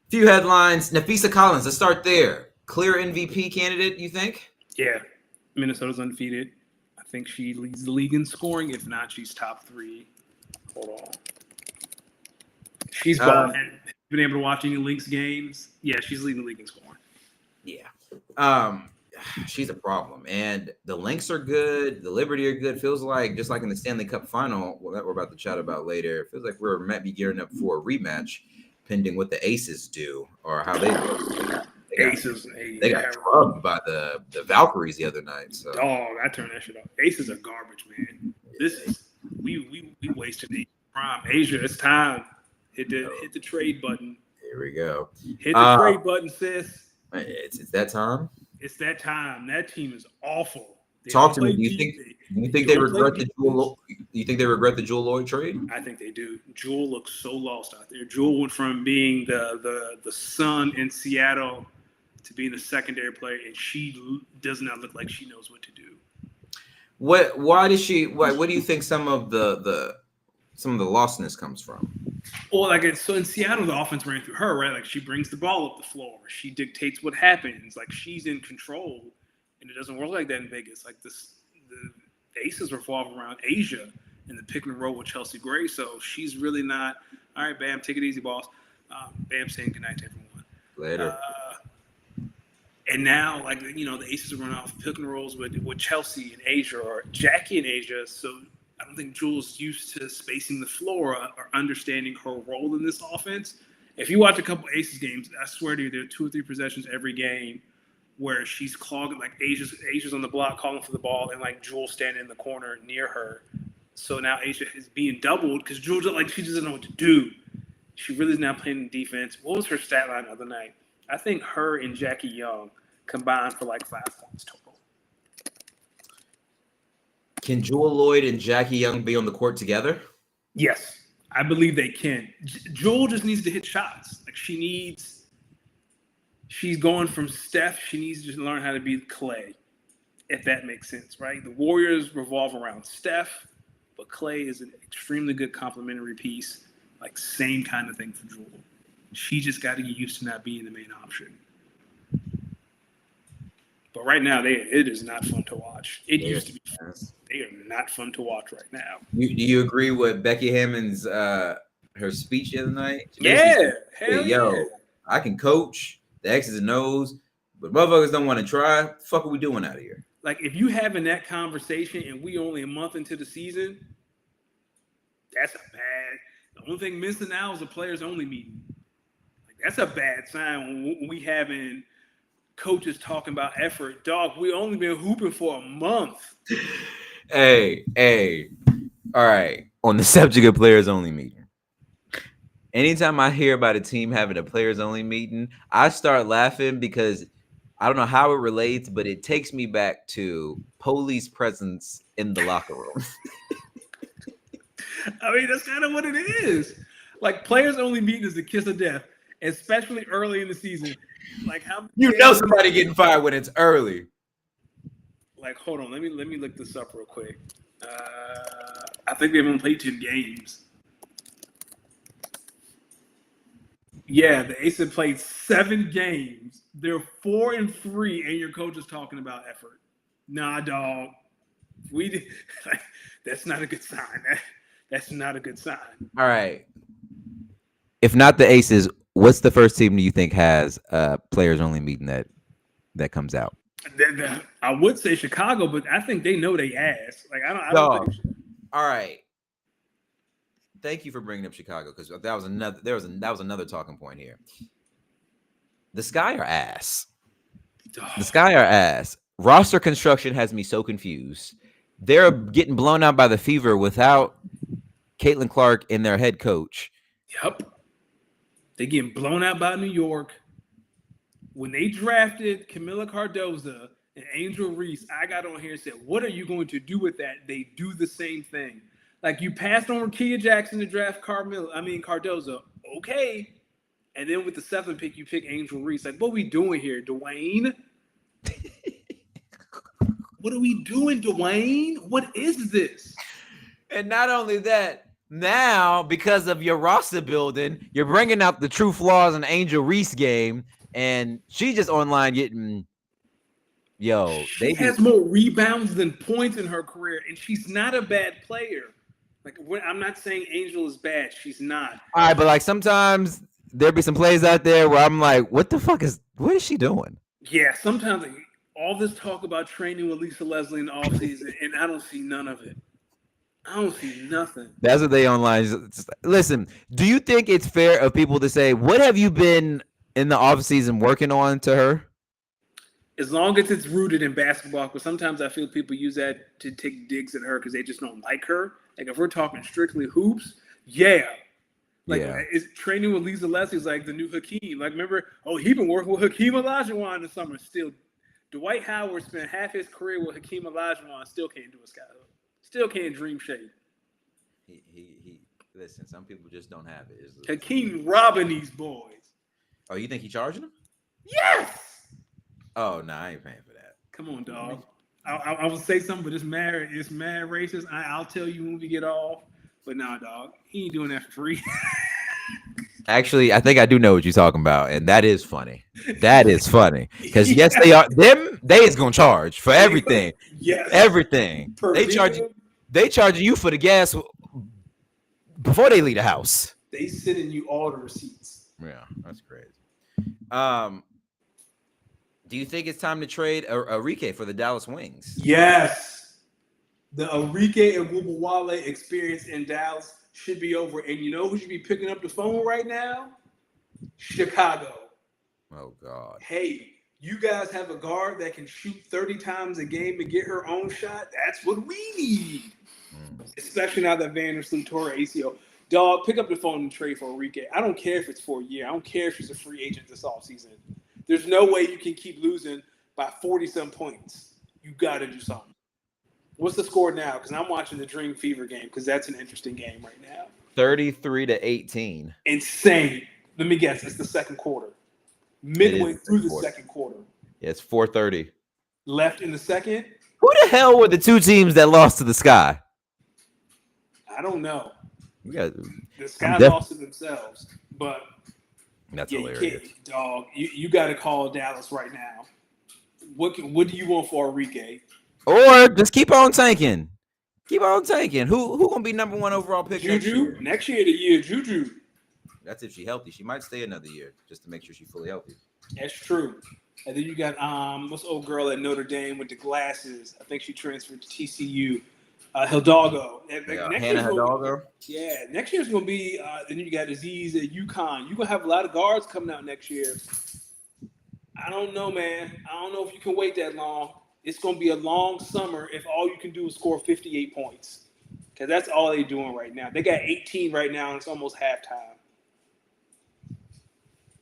headlines. Nafisa Collins, let's start there. Clear MVP candidate, you think? Yeah, Minnesota's undefeated. I think she leads the league in scoring. If not, she's top 3. Hold on. She's been able to watch any Lynx games. Yeah, she's leading the league in scoring. Yeah. She's a problem. And the Lynx are good. The Liberty are good. Feels like, just like in the Stanley Cup final, that we're about to chat about later, it feels like we might be gearing up for a rematch, pending what the Aces do or how they look. They got drugged by the Valkyries the other night. So I turned that shit off. Aces are garbage, man. This is we wasted the prime. Asia, it's time. Hit the trade button. Here we go. Hit the trade button, sis. It's that time. It's that time. That team is awful. Talk to me. Do you think they regret the Jewel? You think they regret the Jewel Lloyd trade? I think they do. Jewel looks so lost out there. Jewel went from being the son in Seattle to being a secondary player, and she does not look like she knows what to do. Why does she? What do you think some of the lostness comes from? Well, so in Seattle, the offense ran through her, right? Like she brings the ball up the floor. She dictates what happens. Like she's in control, and it doesn't work like that in Vegas. Like the Aces revolve around Asia in the pick and roll with Chelsea Gray. So she's really not. All right, Bam, take it easy, boss. Bam, saying goodnight to everyone. Later. And now, the Aces are running off pick and rolls with Chelsea and Asia or Jackie and Asia. So I don't think Jewel's used to spacing the floor or understanding her role in this offense. If you watch a couple Aces games, I swear to you, there are 2 or 3 possessions every game where she's clogging, like Asia's on the block calling for the ball, and like Jewel standing in the corner near her. So now Asia is being doubled because Jewel, she doesn't know what to do. She really is not playing defense. What was her stat line the other night? I think her and Jackie Young combined for 5 points total. Can Jewel Lloyd and Jackie Young be on the court together? Yes, I believe they can. Jewel just needs to hit shots. She's going from Steph. She needs to learn how to be Clay, if that makes sense, right? The Warriors revolve around Steph, but Clay is an extremely good complementary piece. Same kind of thing for Jewel. She just got to get used to not being the main option. But right now, it is not fun to watch. It used to be fun. They are not fun to watch right now. Do you agree with Becky Hammond's her speech the other night? Yeah, hell yeah. I can coach the X's and O's, but motherfuckers don't want to try. What the fuck are we doing out of here? If you having that conversation and we only a month into the season, that's a bad. The only thing missing now is a players only meeting. That's a bad sign when we having coaches talking about effort. Dog, we only been hooping for a month. Hey. All right. On the subject of players only meeting. Anytime I hear about a team having a players only meeting, I start laughing because I don't know how it relates, but it takes me back to police presence in the locker room. I mean, that's kind of what it is. Players only meeting is the kiss of death, especially early in the season. How somebody getting fired when it's early. Hold on, let me look this up real quick. I think they've only played 10 games. Yeah, the Aces have played 7 games. They're 4-3, and your coach is talking about effort. Nah, dog. That's not a good sign. That's not a good sign. All right. If not the Aces, what's the first team do you think has a players only meeting that comes out? I would say Chicago, but I think they know they ass. I don't think. All right. Thank you for bringing up Chicago because that was another talking point here. The Sky are ass. The Sky are ass. Roster construction has me so confused. They're getting blown out by the Fever without Caitlin Clark and their head coach. Yep. They're getting blown out by New York. When they drafted Camila Cardoza and Angel Reese, I got on here and said, what are you going to do with that? They do the same thing. You passed on Kia Jackson to draft Cardoza. Okay. And then with the 7th pick, you pick Angel Reese. What are we doing here, Dwayne? What are we doing, Dwayne? What is this? And not only that, now because of your roster building, you're bringing out the true flaws in Angel Reese game, and she just online getting. Yo, She has more rebounds than points in her career, and she's not a bad player. Like, I'm not saying Angel is bad. She's not. All right, but like sometimes there be some plays out there where I'm like, what is she doing? Yeah, sometimes like, all this talk about training with Lisa Leslie in the offseason, and I don't see none of it. I don't see nothing. That's what they online. Listen, do you think it's fair of people to say, what have you been in the offseason working on to her? As long as it's rooted in basketball, because sometimes I feel people use that to take digs at her because they just don't like her. Like if we're talking strictly hoops, yeah. Like is training with Lisa Leslie is like the new Hakeem. Like remember, he been working with Hakeem Olajuwon in the summer. Still, Dwight Howard spent half his career with Hakeem Olajuwon. Still can't do a sky hook. Still can't dream shade. He listen. Some people just don't have it. Hakeem robbing these boys. Oh, you think he charging them? Yes. Oh no, I ain't paying for that. Come on, dog. I will say something, but it's mad racist. I'll tell you when we get off. But nah, dog, he ain't doing that for free. Actually, I think I do know what you're talking about, and that is funny. That is funny because yes, they are. They is gonna charge for everything. Yes, everything. They charging you for the gas before they leave the house. They sending you all the receipts. Yeah, that's crazy. Do you think it's time to trade Enrique for the Dallas Wings? Yes. The Enrique and Wubawale experience in Dallas should be over. And you know who should be picking up the phone right now? Chicago. Oh, God. Hey, you guys have a guard that can shoot 30 times a game and get her own shot? That's what we need. Especially now that Vandersloot tore her ACL. Dog, pick up the phone and trade for Enrique. I don't care if it's for a year. I don't care if she's a free agent this offseason. There's no way you can keep losing by 40-some points. You got to do something. What's the score now? Because I'm watching the Dream Fever game because that's an interesting game right now. 33-18. Insane. Let me guess. It's the second quarter. Midway through the second quarter. Yeah, it's 4:30. Left in the second? Who the hell were the two teams that lost to the Sky? I don't know. The Sky lost to themselves. But that's hilarious. Dog, you got to call Dallas right now. What do you want for Enrique? Or just keep on tanking. Keep on tanking. Who gonna be number one overall pick? Juju? Next year, Juju. That's if she's healthy. She might stay another year just to make sure she's fully healthy. That's true. And then you got what's the old girl at Notre Dame with the glasses? I think she transferred to TCU. Hidalgo. Hannah Hidalgo. Yeah, next year's gonna be. Then you got Aziz at UConn. You're gonna have a lot of guards coming out next year. I don't know, man. I don't know if you can wait that long. It's gonna be a long summer if all you can do is score 58 points, because that's all they're doing right now. They got 18 right now, and it's almost halftime.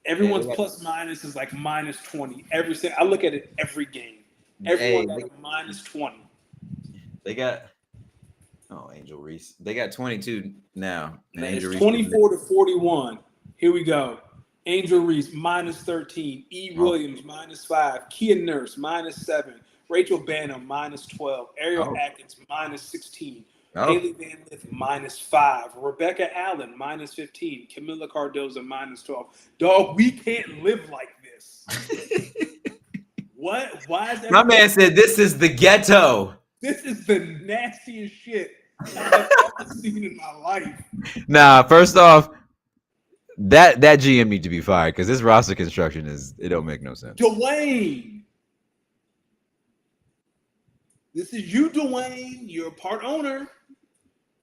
Everyone's plus minus is like minus 20. I look at it every game. Everyone got a minus 20. They got. Oh, Angel Reese. They got 22 now. Angel Reese 24-41. Here we go. Angel Reese minus 13. E. Williams minus 5. Kia Nurse minus 7. Rachel Banham minus 12. Ariel Atkins minus 16. Haley Van Lith minus 5. Rebecca Allen minus 15. Camila Cardoza minus 12. Dog, we can't live like this. What? Why is that? My man said this is the ghetto. This is the nastiest shit I've ever seen in my life. Nah, first off, that GM need to be fired because this roster construction it don't make no sense. Dwayne. This is you, Dwayne. You're a part owner.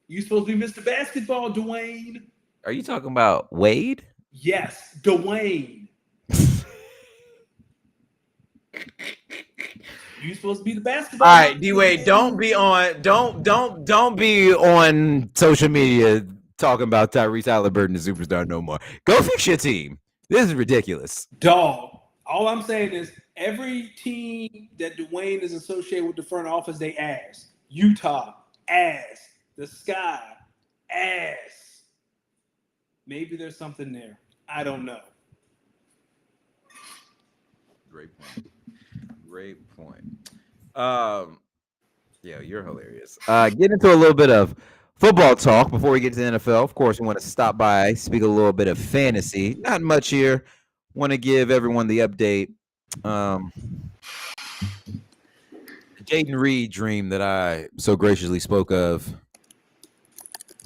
You supposed to be Mr. Basketball, Dwayne. Are you talking about Wade? Yes, Dwayne. You supposed to be the basketball. All right, D-Wade, don't be on social media talking about Tyrese Halliburton, the superstar, no more. Go fix your team. This is ridiculous. Dog. All I'm saying is every team that Dwayne is associated with the front office, they ass. Utah, ass. The Sky, ass. Maybe there's something there. I don't know. Great point. Yeah, you're hilarious. Get into a little bit of football talk before we get to the NFL. Of course, we want to stop by, speak a little bit of fantasy. Not much here. want to give everyone the update. The Jaden Reed dream that I so graciously spoke of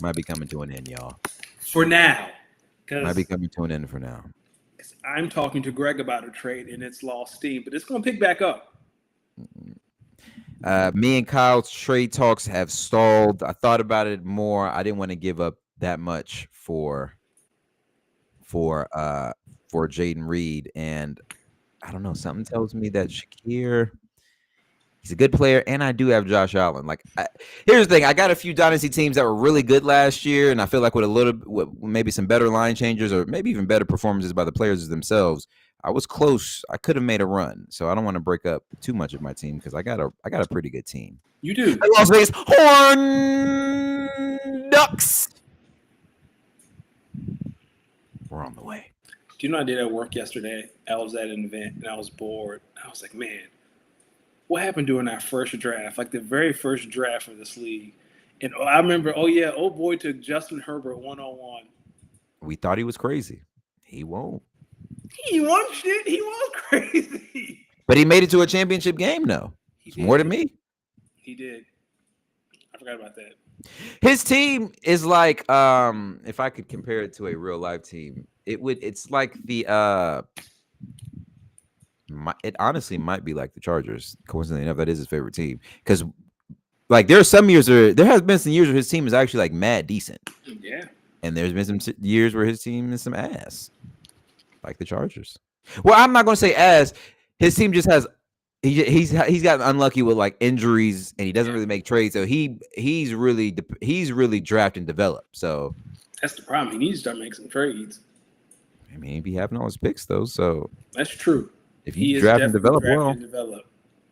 might be coming to an end, y'all. For now. Might be coming to an end for now. I'm talking to Greg about a trade, and it's lost steam, but it's going to pick back up. Me and Kyle's trade talks have stalled. I thought about it more. I didn't want to give up that much for Jaden Reed, and I don't know. Something tells me that Shakir, he's a good player, and I do have Josh Allen. Here's the thing: I got a few dynasty teams that were really good last year, and I feel like with maybe some better line changers, or maybe even better performances by the players themselves, I was close. I could have made a run, so I don't want to break up too much of my team because I got a pretty good team. You do. The Las Vegas Horn Ducks. We're on the way. Do you know I did at work yesterday? I was at an event and I was bored. I was like, man, what happened during our first draft? Like the very first draft of this league. And I remember, old boy took Justin Herbert 101. We thought he was crazy. He won't. He won shit. He was crazy. But he made it to a championship game, though. It's more than me. He did. I forgot about that. His team is like, if I could compare it to a real life team, it's like it honestly might be like the Chargers. Coincidentally enough, that is his favorite team. Because like there are some years there has been some years where his team is actually like mad decent. Yeah. And there's been some years where his team is some ass. Like the Chargers. Well, I'm not gonna say ass. His team just has he's gotten unlucky with like injuries, and he doesn't really make trades. So he's really draft and develop. So that's the problem. He needs to start making some trades. I mean, he'd be having all his picks though. So that's true. If he draft and develop well.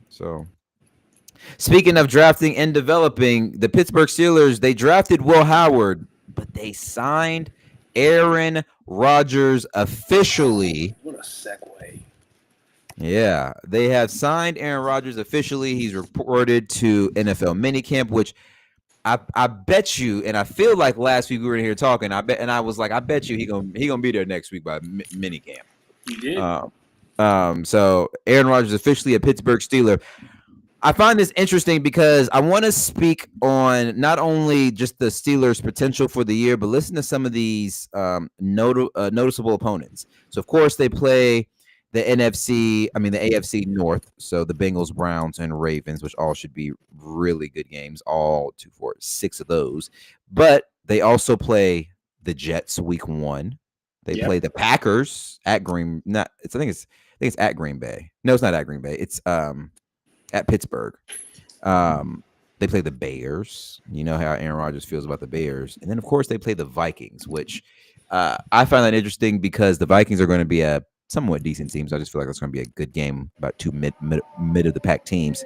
So speaking of drafting and developing, the Pittsburgh Steelers, they drafted Will Howard, but they signed Aaron Rodgers officially. What a segue. Yeah, they have signed Aaron Rodgers officially. He's reported to NFL minicamp, which I bet you, and I feel like last week we were in here talking. I bet you he gonna be there next week by minicamp. He did. So Aaron Rodgers officially a Pittsburgh Steeler. I find this interesting because I want to speak on not only just the Steelers' potential for the year, but listen to some of these noticeable opponents. So, of course, they play the AFC North. So the Bengals, Browns, and Ravens, which all should be really good games, all 6 of those. But they also play the Jets week 1. They play the Packers at I think it's at Green Bay. No, it's not at Green Bay. It's at Pittsburgh. They play the Bears. You know how Aaron Rodgers feels about the Bears. And then, of course, they play the Vikings, which I find that interesting because the Vikings are going to be a somewhat decent team. So I just feel like it's going to be a good game about 2 mid of the pack teams.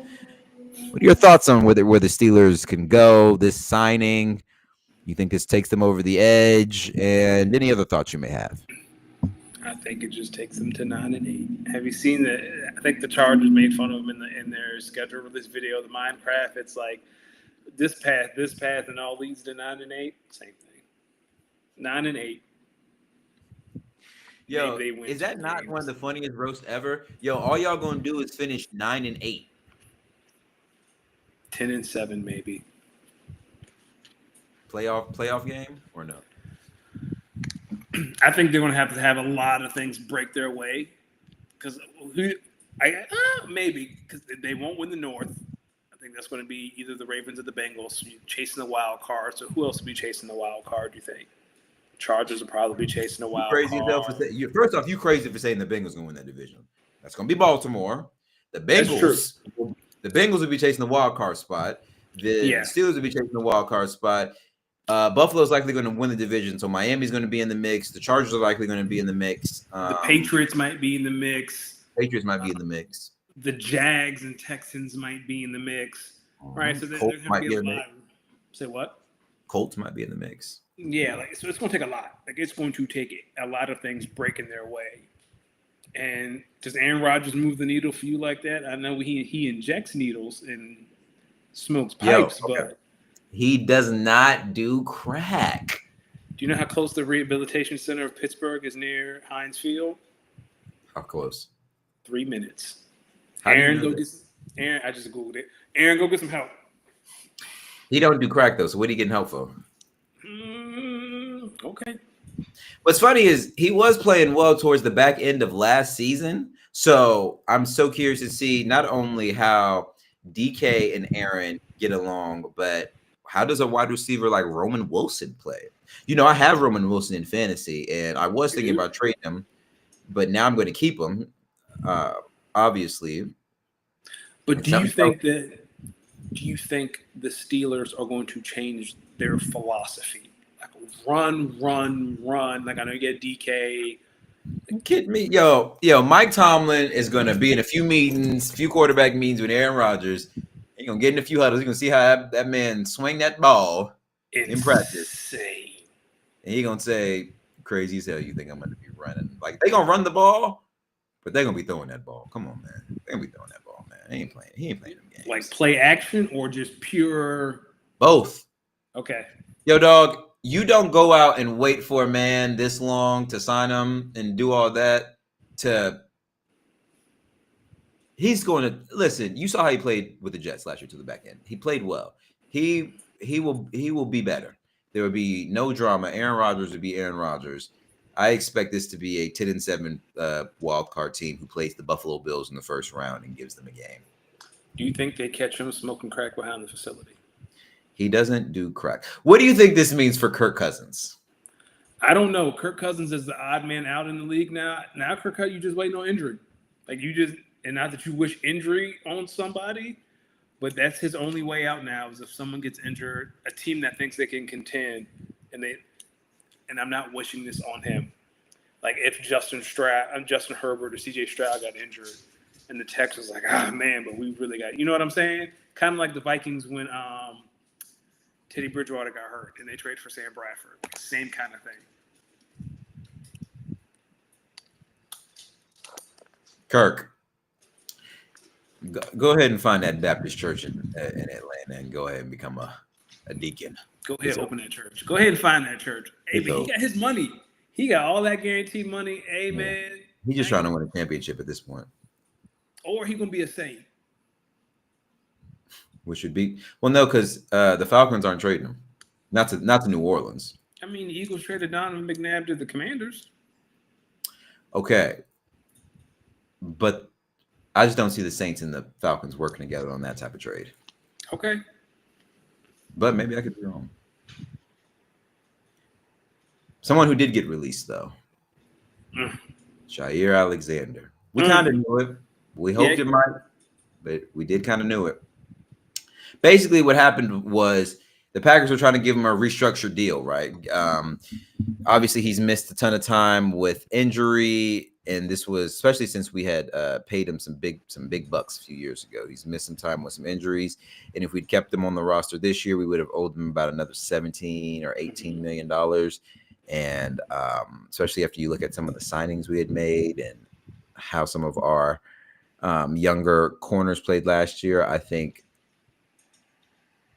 What are your thoughts on where the Steelers can go, this signing? You think this takes them over the edge? And any other thoughts you may have? I think it just takes them to 9-8. Have you seen I think the Chargers made fun of them in their schedule release video, the Minecraft. It's like this path, and all leads to 9-8. Same thing. 9-8. Yo, is that not one of the funniest roasts ever? Yo, all y'all gonna do is finish 9-8. 10-7, maybe. Playoff game or no? I think they're going to have a lot of things break their way because maybe because they won't win the North. I think that's going to be either the Ravens or the Bengals chasing the wild card. So who else will be chasing the wild card? Do you think? Chargers will probably be chasing the wild card. First off, you crazy for saying the Bengals going to win that division. That's going to be Baltimore. The Bengals will be chasing the wild card spot. The Steelers will be chasing the wild card spot. Buffalo's likely going to win the division, so Miami's going to be in the mix. The Chargers are likely going to be in the mix. The Patriots might be in the mix. The Jags and Texans might be in the mix. Right, so they're going to be a lot. Say what? Colts might be in the mix. Yeah, so it's going to take a lot. It's going to take a lot of things breaking their way. And does Aaron Rodgers move the needle for you like that? I know he injects needles and smokes pipes, but he does not do crack. Do you know how close the rehabilitation center of Pittsburgh is near Heinz Field? How close? 3 minutes. How do you Aaron, know go that? get some, Aaron. I just googled it. Aaron, go get some help. He don't do crack though. So what are you getting help for? Okay. What's funny is he was playing well towards the back end of last season. So I'm so curious to see not only how DK and Aaron get along, but how does a wide receiver like Roman Wilson play? You know, I have Roman Wilson in fantasy, and I was thinking about trading him, but now I'm going to keep him, obviously. But And do you think the Steelers are going to change their philosophy? Like run. Like I know you get DK. You kidding me? Yo, Mike Tomlin is going to be in a few meetings, few quarterback meetings with Aaron Rodgers. He's going to get in a few huddles. You're going to see how that man swing that ball in practice. And he's going to say, crazy as hell, you think I'm going to be running. Like, they going to run the ball, but they're going to be throwing that ball. Come on, man. They're going to be throwing that ball, man. He ain't playing them games. Like play action or just pure? Both. Okay. Yo, dog, you don't go out and wait for a man this long to sign him and do all that he's going to listen. You saw how he played with the Jets last year to the back end. He played well. He will be better. There will be no drama. Aaron Rodgers will be Aaron Rodgers. I expect this to be a 10-7 wild card team who plays the Buffalo Bills in the first round and gives them a game. Do you think they catch him smoking crack behind the facility? He doesn't do crack. What do you think this means for Kirk Cousins? I don't know. Kirk Cousins is the odd man out in the league now. Now, Kirk Cousins, you just waiting on injury. Like and not that you wish injury on somebody, but that's his only way out now is if someone gets injured, a team that thinks they can contend, and I'm not wishing this on him. Like if Justin Herbert or CJ Stroud got injured, and the text was like, man, but we really got, you know what I'm saying? Kind of like the Vikings when Teddy Bridgewater got hurt and they traded for Sam Bradford. Same kind of thing. Kirk, go ahead and find that Baptist church in Atlanta and go ahead and become a deacon. Go ahead, open that church. Go ahead and find that church. Hey, man, he got his money. He got all that guaranteed money. Hey, man. He's just trying to win a championship at this point. Or he's going to be a saint. Which would be no, because the Falcons aren't trading him, not to New Orleans. I mean, the Eagles traded Donovan McNabb to the Commanders. Okay, but I just don't see the Saints and the Falcons working together on that type of trade. Okay, but maybe I could be wrong. Someone who did get released though, Jair Alexander. We kind of knew it. We hoped it might, but we did kind of knew it. Basically, what happened was the Packers were trying to give him a restructured deal, right? Obviously, he's missed a ton of time with injury, and this was especially since we had paid him some big bucks a few years ago. He's missed some time with some injuries, and if we'd kept him on the roster this year, we would have owed him about another $17 or $18 million. And especially after you look at some of the signings we had made and how some of our younger corners played last year, I think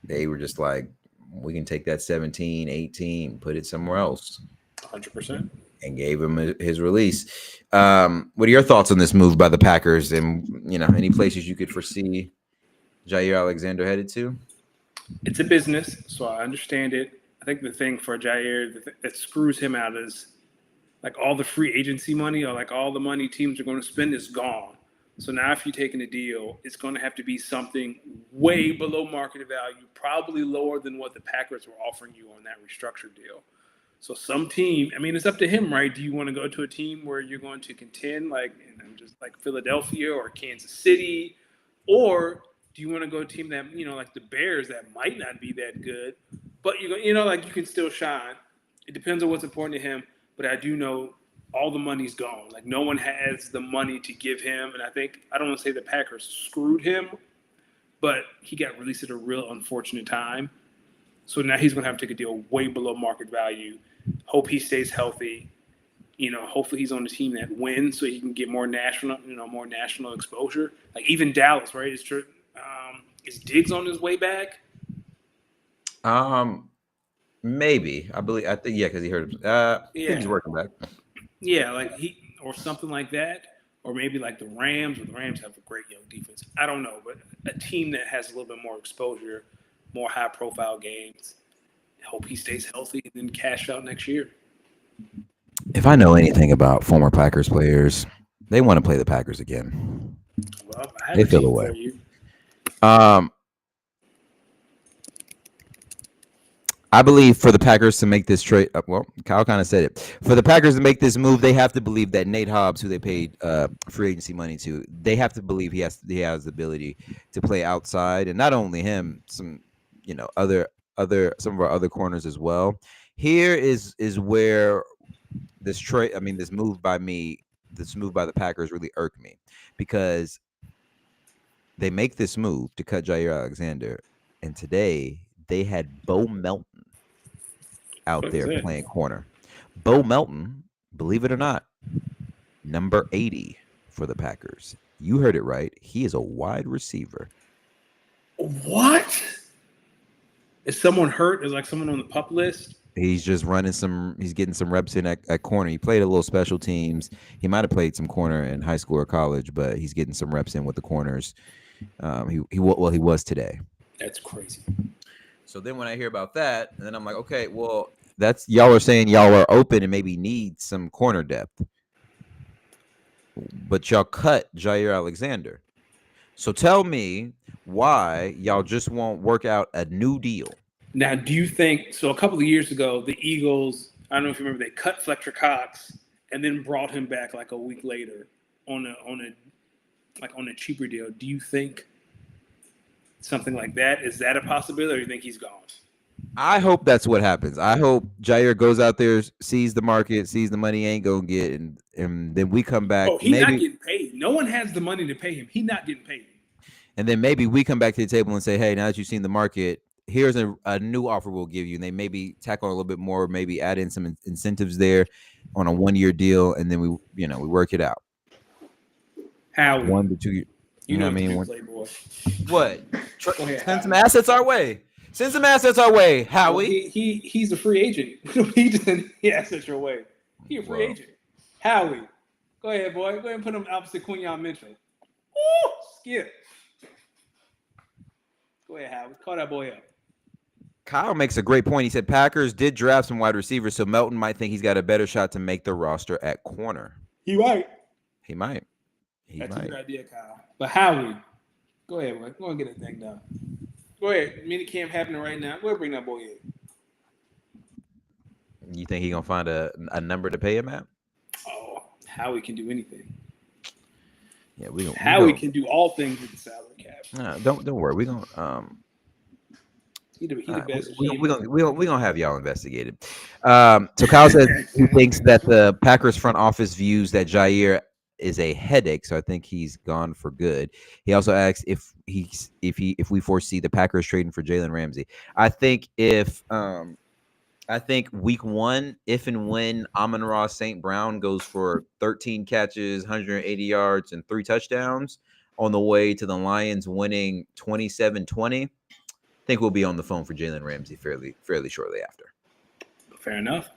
they were just like, we can take that 17, 18, put it somewhere else. 100%. And gave him his release. What are your thoughts on this move by the Packers and, any places you could foresee Jair Alexander headed to? It's a business, so I understand it. I think the thing for Jair that screws him out is like all the free agency money or like all the money teams are going to spend is gone. So now if you're taking a deal, it's going to have to be something way below market value, probably lower than what the Packers were offering you on that restructured deal. So some team, I mean, it's up to him, right? Do you want to go to a team where you're going to contend just like Philadelphia or Kansas City? Or do you want to go to a team that, like the Bears that might not be that good, but you can still shine. It depends on what's important to him. But I do know all the money's gone. Like no one has the money to give him. And I don't want to say the Packers screwed him, but he got released at a real unfortunate time. So now he's going to have to take a deal way below market value. Hope he stays healthy. Hopefully he's on a team that wins so he can get more national exposure. Like even Dallas, right? Is Diggs on his way back? Maybe. I think, yeah, because he heard him. I think he's working back. Yeah, or something like that. or maybe like the Rams, or the Rams have a great young defense. I don't know, but a team that has a little bit more exposure, more high-profile games. Hope he stays healthy and then cash out next year. If I know anything about former Packers players, they want to play the Packers again. Well, I have They a feel team away. for you. I believe for the Packers to make this trade, well, Kyle kind of said it. For the Packers to make this move, they have to believe that Nate Hobbs, who they paid free agency money to, they have to believe he has the ability to play outside, and not only him, some other some of our other corners as well. Here is where this move by the Packers really irked me, because they make this move to cut Jair Alexander, and today they had Bo Melton out there playing corner. Bo Melton, believe it or not, number 80 for the Packers. You heard it right. He is a wide receiver. What? Is someone hurt? Is like someone on the PUP list? He's just he's getting some reps in at corner. He played a little special teams. He might have played some corner in high school or college, but he's getting some reps in with the corners. He was today. That's crazy. So then when I hear about that, and then I'm like, okay, well, that's y'all are saying y'all are open and maybe need some corner depth, but y'all cut Jair Alexander. So tell me why y'all just won't work out a new deal. Now, do you think so? A couple of years ago, the Eagles, I don't know if you remember, they cut Fletcher Cox and then brought him back like a week later on a cheaper deal. Do you think something like that, is that a possibility, or do you think he's gone? I hope that's what happens. I hope Jair goes out there, sees the market, sees the money he ain't gonna get, and then we come back. Oh, he's not getting paid. No one has the money to pay him. He's not getting paid. And then maybe we come back to the table and say, hey, now that you've seen the market, here's a new offer we'll give you. And they maybe tack on a little bit more, maybe add in some incentives there on a 1-year deal, and then we work it out. How 1 to 2 years. You know what I mean? Playboy. What? Send some assets our way. Send some assets our way, Howie. Well, he's a free agent. He just sent assets your way. He's a free agent. Howie, go ahead, boy. Go ahead and put him opposite Quinyon Mitchell. Ooh, skip. Go ahead, Howie. Call that boy up. Kyle makes a great point. He said Packers did draft some wide receivers, so Melton might think he's got a better shot to make the roster at corner. He might. That's a good idea, Kyle. But Howie, go ahead, boy. Go and get that thing done. Go ahead. Mini camp happening right now. Go ahead, bring that boy in. You think he's gonna find a number to pay him at? Oh, Howie can do anything. Yeah, Howie can do all things with the salary cap. Don't worry. We're gonna He the best. We're gonna have y'all investigated. So Kyle says he thinks that the Packers front office views that Jair is a headache, so I think he's gone for good. He also asks if we foresee the Packers trading for Jalen Ramsey. I think week 1, if and when Amon-Ra St. Brown goes for 13 catches, 180 yards, and 3 touchdowns on the way to the Lions winning 27-20, I think we'll be on the phone for Jalen Ramsey fairly shortly after. Fair enough.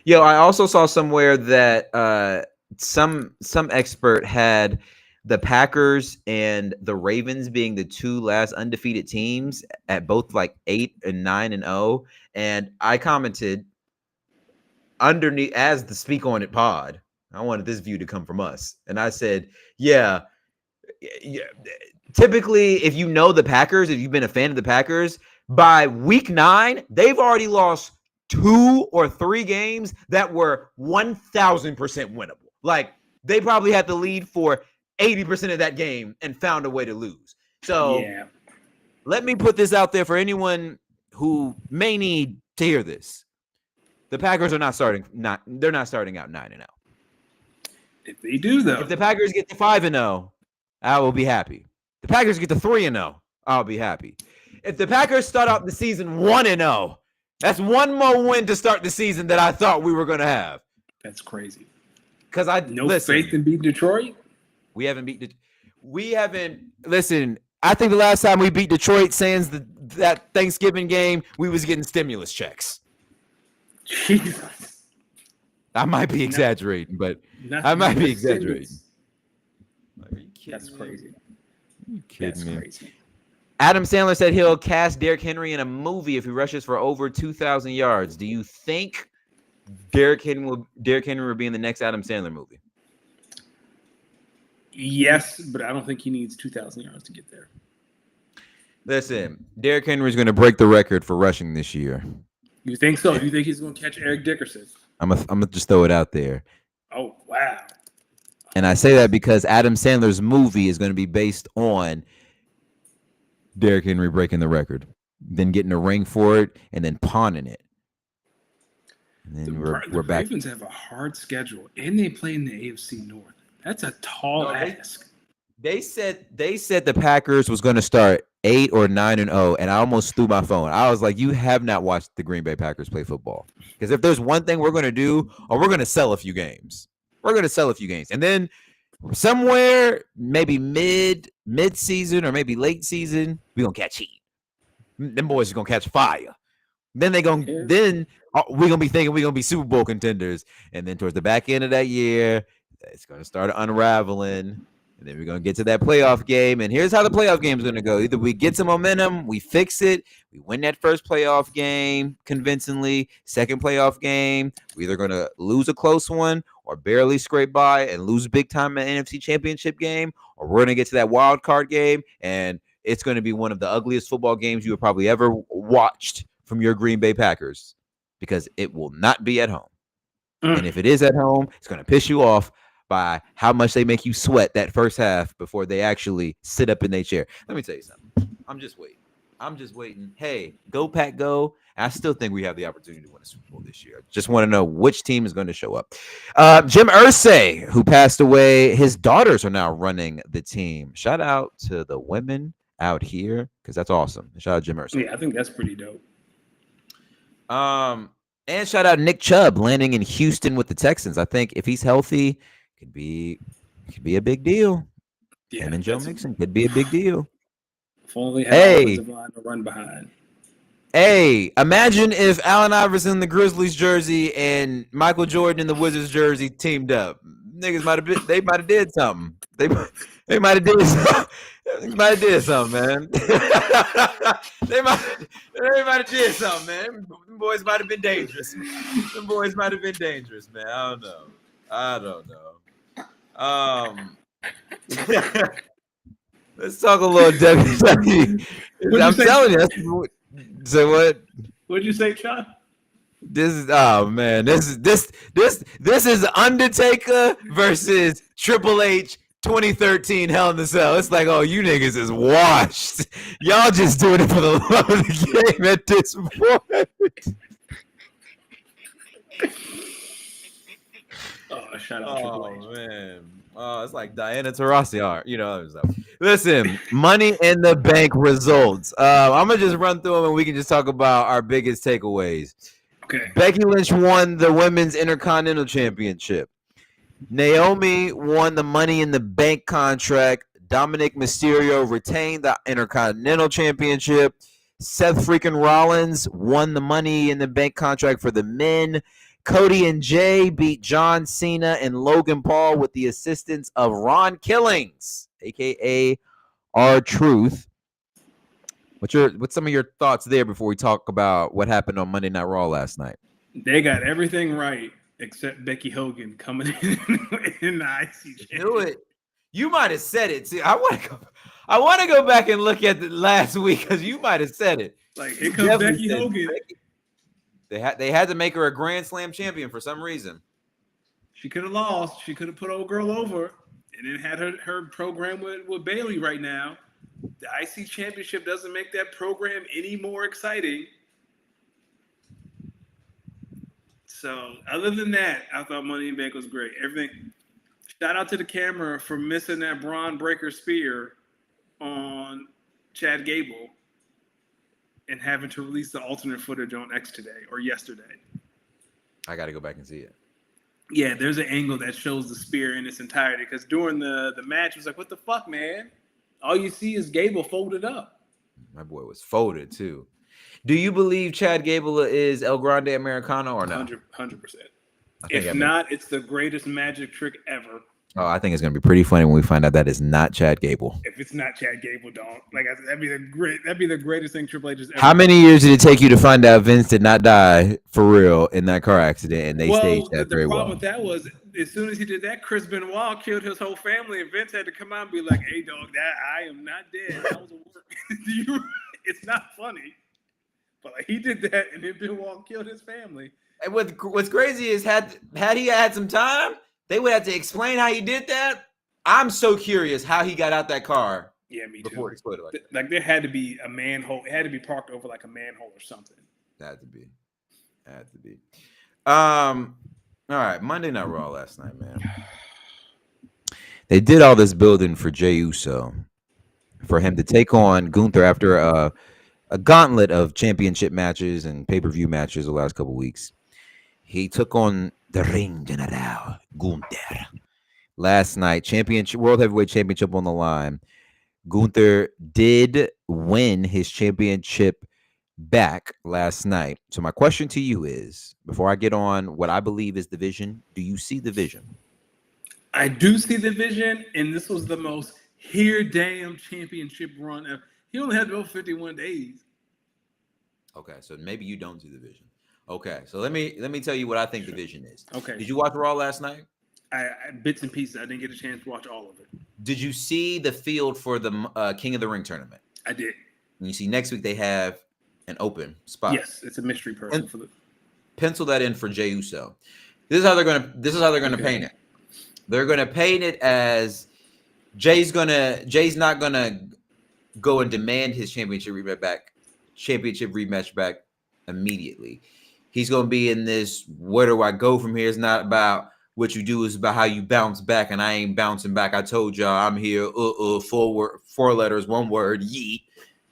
Yo, I also saw somewhere that some expert had the Packers and the Ravens being the 2 last undefeated teams at both like 8 and 9 and 0. And I commented underneath as the Speak On It pod. I wanted this view to come from us. And I said, yeah. Typically, if you know the Packers, if you've been a fan of the Packers, by week 9, they've already lost 2 or 3 games that were 1,000% winnable. Like, they probably had the lead for 80% of that game and found a way to lose. So Let me put this out there for anyone who may need to hear this. The Packers are not starting out 9-0. If they do, though. If the Packers get to 5-0, I will be happy. The Packers get to 3-0, I'll be happy. If the Packers start out the season 1-0, that's one more win to start the season that I thought we were going to have. That's crazy. Because faith in beating Detroit? We haven't. Listen, I think the last time we beat Detroit, sans that Thanksgiving game, we was getting stimulus checks. Jesus. I might be exaggerating, but I might be exaggerating. Like, are you kidding That's me? crazy. You kidding That's me? crazy. Adam Sandler said he'll cast Derrick Henry in a movie if he rushes for over 2,000 yards. Do you think Derrick Henry will be in the next Adam Sandler movie? Yes, but I don't think he needs 2,000 yards to get there. Listen, Derrick Henry is going to break the record for rushing this year. You think so? You think he's going to catch Eric Dickerson? I'm gonna just throw it out there. Oh, wow. And I say that because Adam Sandler's movie is going to be based on Derrick Henry breaking the record, then getting a ring for it, and then pawning it. And then The we're back. Ravens have a hard schedule, and they play in the AFC North. That's a tall ask. They said the Packers was going to start 8 or 9-0, and I almost threw my phone. I was like, "You have not watched the Green Bay Packers play football." Because if there's one thing we're going to do, or we're going to sell a few games. We're going to sell a few games, and then somewhere maybe mid-season or maybe late season, we're gonna catch heat. Them boys are gonna catch fire. Then we're gonna be thinking we're gonna be Super Bowl contenders, and then towards the back end of that year, it's gonna start unraveling. And then we're going to get to that playoff game. And here's how the playoff game is going to go. Either we get some momentum, we fix it, we win that first playoff game convincingly. Second playoff game, we're either going to lose a close one or barely scrape by and lose big time in the NFC Championship game, or we're going to get to that wild card game, and it's going to be one of the ugliest football games you have probably ever watched from your Green Bay Packers, because it will not be at home. And if it is at home, it's going to piss you off by how much they make you sweat that first half before they actually sit up in their chair. Let me tell you something. I'm just waiting. Hey, go Pack, go. I still think we have the opportunity to win a Super Bowl this year. Just want to know which team is going to show up. Jim Irsay, who passed away, his daughters are now running the team. Shout out to the women out here, because that's awesome. Shout out Jim Irsay. Yeah, I think that's pretty dope. And shout out Nick Chubb landing in Houston with the Texans. I think if he's healthy, could be a big deal. Yeah, him and Joe Mixon could be a big deal. If only they had offensive line to run behind. Hey, imagine if Allen Iverson in the Grizzlies jersey and Michael Jordan in the Wizards jersey teamed up. Niggas might have did something. They might have did something. They might have did something, man. they might have did something, man. Them boys might have been dangerous. Them boys might have been dangerous, man. I don't know. Let's talk a little WWE. I'm telling you. Say what? What'd you say, Sean? This is this is Undertaker versus Triple H 2013 Hell in the Cell. It's like, oh, you niggas is washed. Y'all just doing it for the love of the game at this point. Oh, shout out Triple H. Oh man. Oh, it's like Diana Taurasi, you know, other stuff. Listen, Money in the Bank results. I'm gonna just run through them and we can just talk about our biggest takeaways. Okay. Becky Lynch won the Women's Intercontinental Championship. Naomi won the Money in the Bank contract. Dominic Mysterio retained the Intercontinental Championship. Seth freaking Rollins won the Money in the Bank contract for the men. Cody and Jay beat John Cena and Logan Paul with the assistance of Ron Killings, a.k.a. R-Truth. What's some of your thoughts there before we talk about what happened on Monday Night Raw last night? They got everything right except Becky Hogan coming in the IC championship. Do it. You might have said it too. I want to go back and look at the last week because you might have said it. Like, here comes Becky Hogan. They had to make her a Grand Slam champion for some reason. She could have lost. She could have put old girl over and then had her program with Bailey right now. The IC championship doesn't make that program any more exciting. So other than that, I thought Money in the Bank was great. Everything. Shout out to the camera for missing that Braun Breaker spear on Chad Gable and having to release the alternate footage on X today or yesterday. I got to go back and see it. Yeah, there's an angle that shows the spear in its entirety because during the match, it was like, what the fuck, man? All you see is Gable folded up. My boy was folded, too. Do you believe Chad Gable is El Grande Americano or not? 100%. If not, it's the greatest magic trick ever. Oh, I think it's gonna be pretty funny when we find out that is not Chad Gable. If it's not Chad Gable, don't like. That'd be the greatest thing Triple H has ever. How many years did it take you to find out Vince did not die for real in that car accident, and they staged that the very problem well? with that was as soon as he did that, Chris Benoit killed his whole family, and Vince had to come out and be like, "Hey, dog, that I am not dead. That was a work." It's not funny, but like he did that, and then Benoit killed his family. And what's crazy is had he had some time, they would have to explain how he did that. I'm so curious how he got out that car. Yeah, me Before too. it exploded like that. Like there had to be a manhole. It had to be parked over like a manhole or something. Had to be. All right, Monday Night Raw last night, man. They did all this building for Jey Uso, for him to take on Gunther after a gauntlet of championship matches and pay-per-view matches the last couple weeks. He took on the Ring General Gunther last night. Championship, World Heavyweight Championship on the line. Gunther did win his championship back last night. So my question to you is, before I get on what I believe is the vision, do you see the vision? I do see the vision, and this was the most damn championship run ever. He only had to go 51 days. Okay, so maybe you don't see the vision. Okay, so let me tell you what I think the vision is. Okay. Did you watch Raw last night? I bits and pieces. I didn't get a chance to watch all of it. Did you see the field for the King of the Ring tournament? I did. And you see next week they have an open spot. Yes, it's a mystery person And for the. pencil that in for Jey Uso. This is how they're gonna paint it. They're gonna paint it as Jay's not gonna go and demand his championship rematch back immediately. He's gonna be in this where do I go from here? It's not about what you do, is about how you bounce back, and I ain't bouncing back. I told y'all I'm here. Four letters, one word, yeet.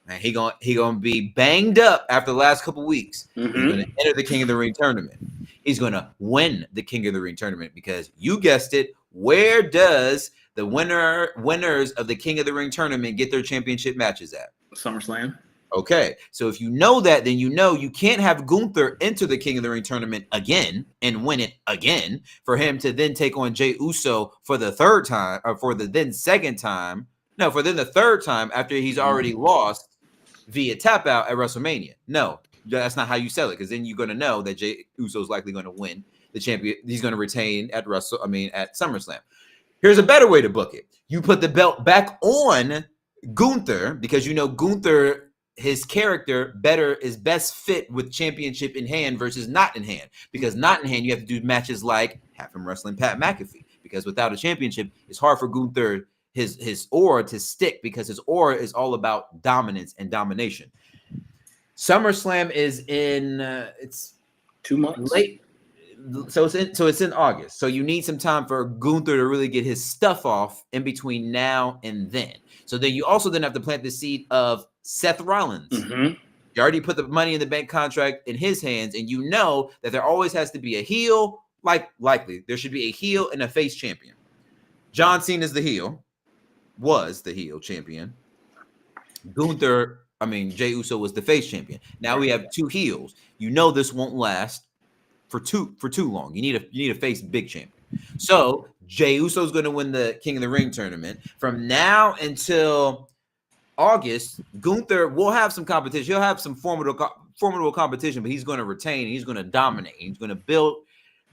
And he gonna be banged up after the last couple weeks. Mm-hmm. He's gonna enter the King of the Ring tournament. He's gonna win the King of the Ring tournament because you guessed it. Where does the winners of the King of the Ring tournament get their championship matches at? SummerSlam. Okay, so if you know that, then you know you can't have Gunther enter the King of the Ring tournament again and win it again for him to then take on Jey Uso for the third time, or for the then second time. No, for then the third time after he's already lost via tap out at WrestleMania. No, that's not how you sell it, because then you're going to know that Jey Uso is likely going to win the champion. He's going to retain at SummerSlam. Here's a better way to book it. You put the belt back on Gunther because you know Gunther, his character is best fit with championship in hand versus not in hand, because not in hand you have to do matches like have him wrestling Pat McAfee, because without a championship it's hard for Gunther his aura to stick, because his aura is all about dominance and domination. SummerSlam is in it's 2 months late. So it's in August. So you need some time for Gunther to really get his stuff off in between now and then. So then you also then have to plant the seed of Seth Rollins. Mm-hmm. You already put the Money in the Bank contract in his hands, and you know that there always has to be a heel. Likely there should be a heel and a face champion. John Cena was the heel champion. Jey Uso was the face champion. Now we have two heels. You know this won't last for too long. You need a face big champion. So Jey Uso is going to win the King of the Ring tournament. From now until August, Gunther will have some competition. He'll have some formidable competition, but he's going to retain. He's going to dominate. He's going to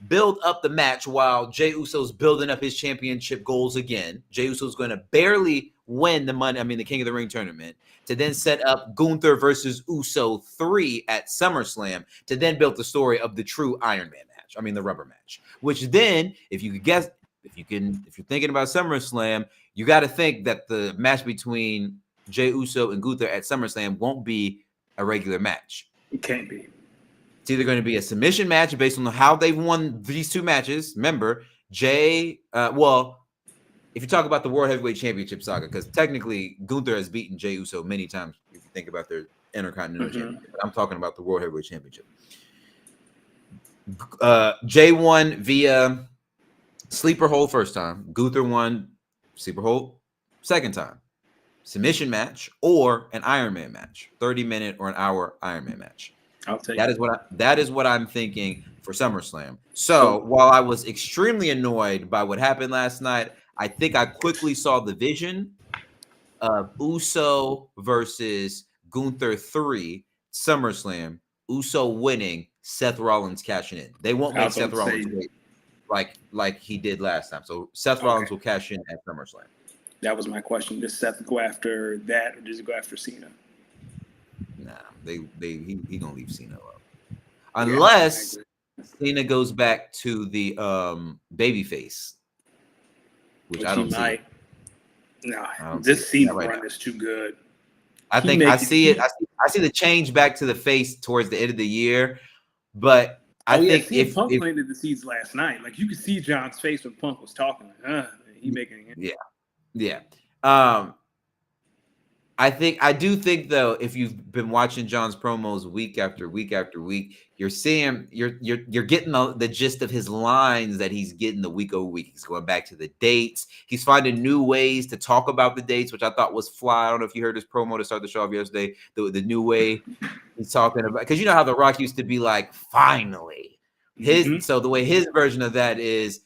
build up the match while Jey Uso's building up his championship goals again. Jey Uso's going to barely win the King of the Ring tournament, to then set up Gunther versus Uso 3 at SummerSlam, to then build the story of the true Iron Man match. The rubber match. Which then, if you're thinking about SummerSlam, you got to think that the match between Jey Uso and Gunther at SummerSlam won't be a regular match. It can't be. It's either going to be a submission match based on how they've won these two matches. Remember, if you talk about the World Heavyweight Championship saga, because technically Gunther has beaten Jey Uso many times if you think about their Intercontinental Championship. But I'm talking about the World Heavyweight Championship. Jey won via sleeper hold first time. Gunther won sleeper hold second time. Submission match or an Iron Man match. 30-minute or an hour Iron Man match. I'll take that is what I'm thinking for SummerSlam. So while I was extremely annoyed by what happened last night, I think I quickly saw the vision of Uso versus Gunther 3 SummerSlam. Uso winning, Seth Rollins cashing in. They won't make Seth Rollins wait like he did last time. So Seth Rollins will cash in at SummerSlam. That was my question. Does Seth go after that, or does he go after Cena? Nah, he gonna leave Cena up. Unless Cena goes back to the babyface, which I don't see. No, this Cena run is too good. I think I see it. I see the change back to the face towards the end of the year, but I think if Punk planted the seeds last night, like you could see John's face when Punk was talking. He making it. Yeah. I do think though, if you've been watching John's promos week after week after week, you're seeing you're getting the gist of his lines that he's getting the week over week. He's going back to the dates. He's finding new ways to talk about the dates, which I thought was fly. I don't know if you heard his promo to start the show off yesterday. The new way he's talking about, because you know how The Rock used to be like, finally. So the way his version of that is,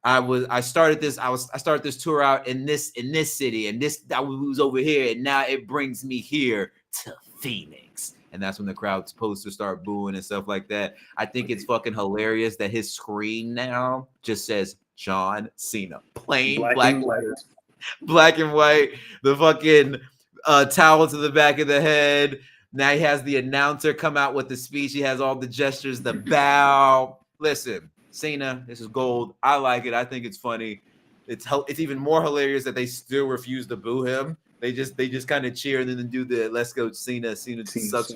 I started this tour out in this city, and I was over here, and now it brings me here to Phoenix. And that's when the crowd's supposed to start booing and stuff like that. I think it's fucking hilarious that his screen now just says John Cena, plain black and white, the fucking towel to the back of the head. Now he has the announcer come out with the speech. He has all the gestures, the bow. Listen, Cena, this is gold. I like it. I think it's funny. It's even more hilarious that they still refuse to boo him. They just kind of cheer and then do the "Let's go Cena sucks."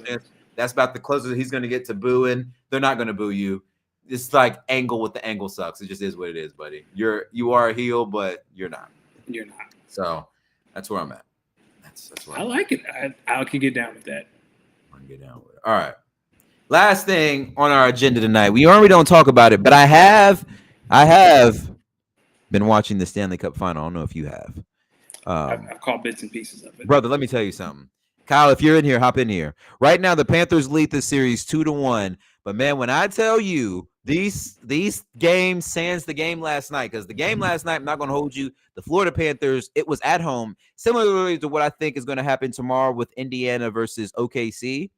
That's about the closest he's going to get to booing. They're not going to boo you. It's like Angle with the Angle sucks. It just is what it is, buddy. You are a heel, but you're not. You're not. So that's where I'm at. That's where I like it. I can get down with that. I can get down with it. All right. Last thing on our agenda tonight. We normally don't talk about it, but I have been watching the Stanley Cup Final. I don't know if you have. I've caught bits and pieces of it. Brother, let me tell you something. Kyle, if you're in here, hop in here. Right now, the Panthers lead the series 2-1. But man, when I tell you these games, sans the game last night, because the game last night, I'm not going to hold you. The Florida Panthers, it was at home, similarly to what I think is going to happen tomorrow with Indiana versus OKC.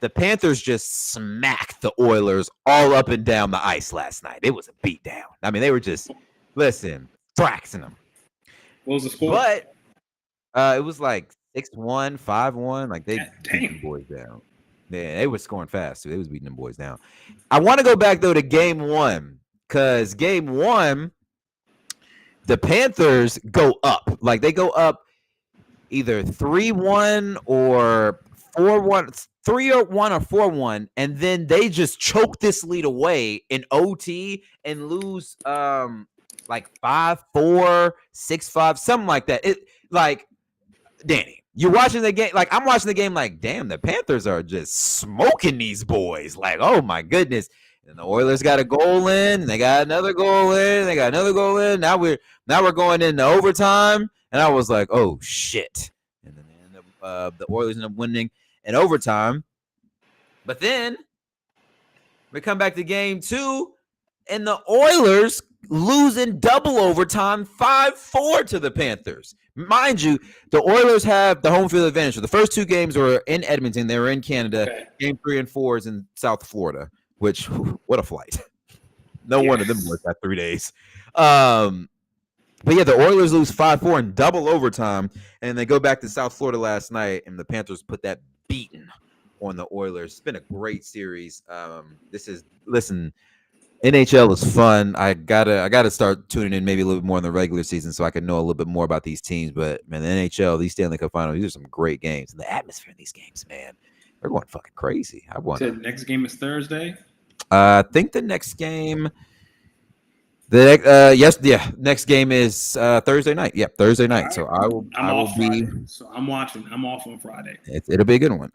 The Panthers just smacked the Oilers all up and down the ice last night. It was a beatdown. I mean, they were just, thrashing them. What was the score? But it was like 6-1, 5-1. Like they beat them boys down. Yeah, they were scoring fast too. They was beating them boys down. I want to go back though to game one, because game one, the Panthers go up. Like they go up either 3-1 or 4-1, 3-1 or 4-1, and then they just choke this lead away in OT and lose like 5-4, 6-5, something like that. It like Danny, you're watching the game, like I'm watching the game, like damn, the Panthers are just smoking these boys. Like, oh my goodness. And the Oilers got a goal in, and they got another goal in, they got another goal in. Now we're going into overtime, and I was like, oh shit. And then the Oilers end up winning in overtime. But then we come back to game two, and the Oilers losing double overtime 5-4 to the Panthers. Mind you, the Oilers have the home field advantage. So the first two games were in Edmonton. They were in Canada. Okay. Game 3 and 4 is in South Florida, which, what a flight. No wonder them boys got 3 days. But yeah, the Oilers lose 5-4 in double overtime, and they go back to South Florida last night, and the Panthers put that beating on the Oilers. It's been a great series. Listen, NHL is fun. I gotta start tuning in maybe a little bit more in the regular season so I can know a little bit more about these teams. But man, the NHL, these Stanley Cup Finals, these are some great games, and the atmosphere in these games, man, they're going fucking crazy. The next game is Thursday. I think the next game. Next game is Thursday night. Yep, Thursday night. Right. So I will be. So I'm watching. I'm off on Friday. It'll be a good one.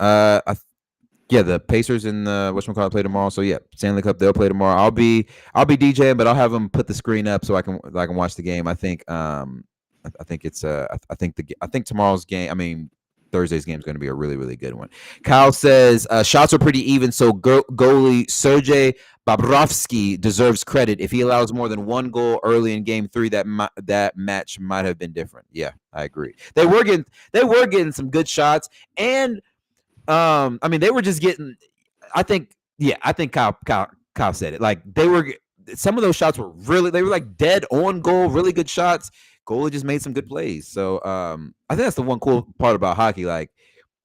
The Pacers and whatchamacallit play tomorrow. So yeah, Stanley Cup, they'll play tomorrow. I'll be DJing, but I'll have them put the screen up so I can watch the game. I think tomorrow's game. I mean, Thursday's game is going to be a really, really good one. Kyle says shots are pretty even. So goalie Sergei Bobrovsky deserves credit. If he allows more than one goal early in Game 3, that match might have been different. Yeah, I agree. They were getting some good shots, and I mean, they were just getting. I think Kyle said it. Like some of those shots were they were like dead on goal, really good shots. Goalie just made some good plays. So I think that's the one cool part about hockey. Like,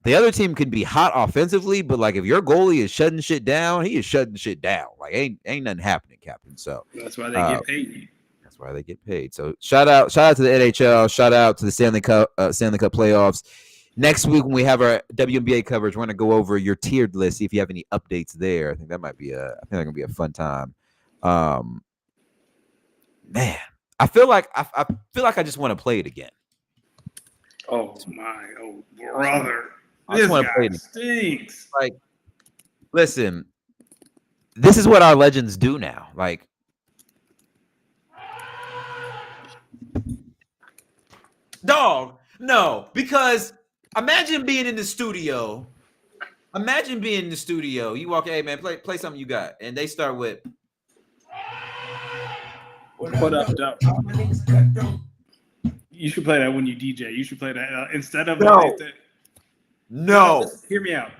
the other team can be hot offensively, but like if your goalie is shutting shit down, he is shutting shit down. Like ain't nothing happening, Captain. So that's why they get paid. That's why they get paid. So shout out to the NHL. Shout out to the Stanley Cup playoffs. Next week when we have our WNBA coverage, we're gonna go over your tiered list. See if you have any updates there. I think that's gonna be a fun time. Man, I feel like I just want to play it again. Oh my, brother. I just want to play it. Stinks. Like, listen, this is what our legends do now. Like, dog, no, because imagine being in the studio. You walk, hey man, play something you got, and they start with. What up, dog? You should play that when you DJ. You should play that instead of No. Hear me out.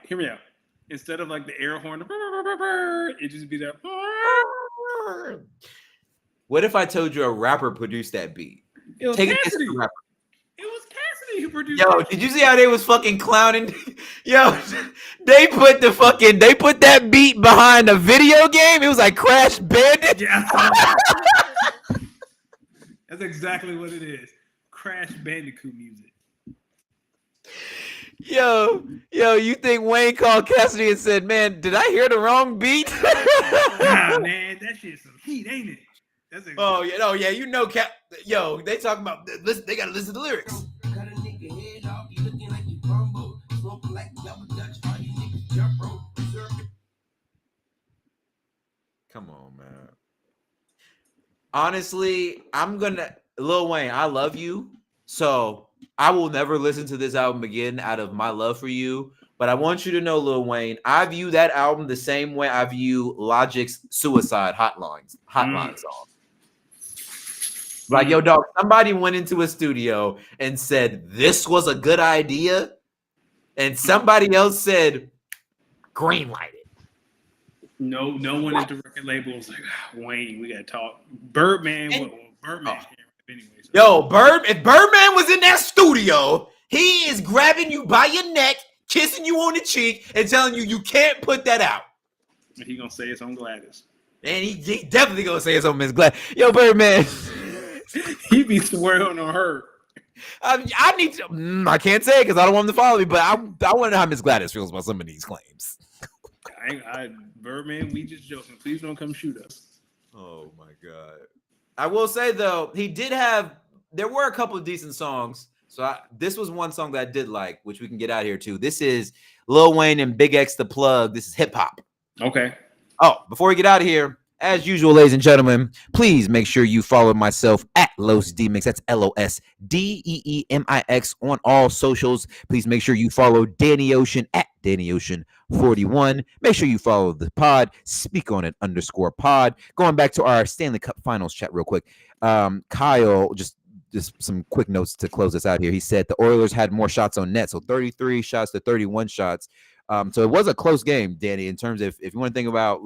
Instead of like the air horn, it just be that. What if I told you a rapper produced that beat? It was Take Cassidy. it rapper. It was Cassidy who produced. Yo, did you see how they was fucking clowning? Yo, they put that beat behind a video game. It was like Crash Bandicoot. Yeah, that's exactly what it is. Crash Bandicoot music. Yo, you think Wayne called Cassidy and said, "Man, did I hear the wrong beat?" Nah, man, that shit's some heat, ain't it? Oh yeah, you know, yo, they talking about listen. They gotta listen to the lyrics. Come on, man. Honestly, Lil Wayne, I love you, so I will never listen to this album again out of my love for you. But I want you to know, Lil Wayne, I view that album the same way I view Logic's Suicide Hotline song. Like, yo, dog, somebody went into a studio and said, this was a good idea. And somebody else said, greenlight it. No one at the record label was like, Wayne, we got to talk. Birdman. Anyway. Yo, if Birdman was in that studio, he is grabbing you by your neck, kissing you on the cheek, and telling you can't put that out. He going to say it's on Gladys. And he definitely going to say it's on Miss Gladys. Yo, Birdman. He be swearing on her. I need to. I can't say it because I don't want him to follow me, but I want to know how Miss Gladys feels about some of these claims. Birdman, we just joking. Please don't come shoot us. Oh my God. I will say though, there were a couple of decent songs. So this was one song that I did like, which we can get out here too. This is Lil Wayne and Big X The Plug. This is hip hop. Okay. Oh, before we get out of here, as usual, ladies and gentlemen, please make sure you follow myself at Los Demix. That's LOSDEEMIX on all socials. Please make sure you follow Danny Ocean at Danny Ocean 41. Make sure you follow the pod, Speak On It _pod. Going back to our Stanley Cup Finals chat real quick. Kyle, just some quick notes to close us out here. He said the Oilers had more shots on net, so 33 shots to 31 shots. So it was a close game, Danny, in terms of if you want to think about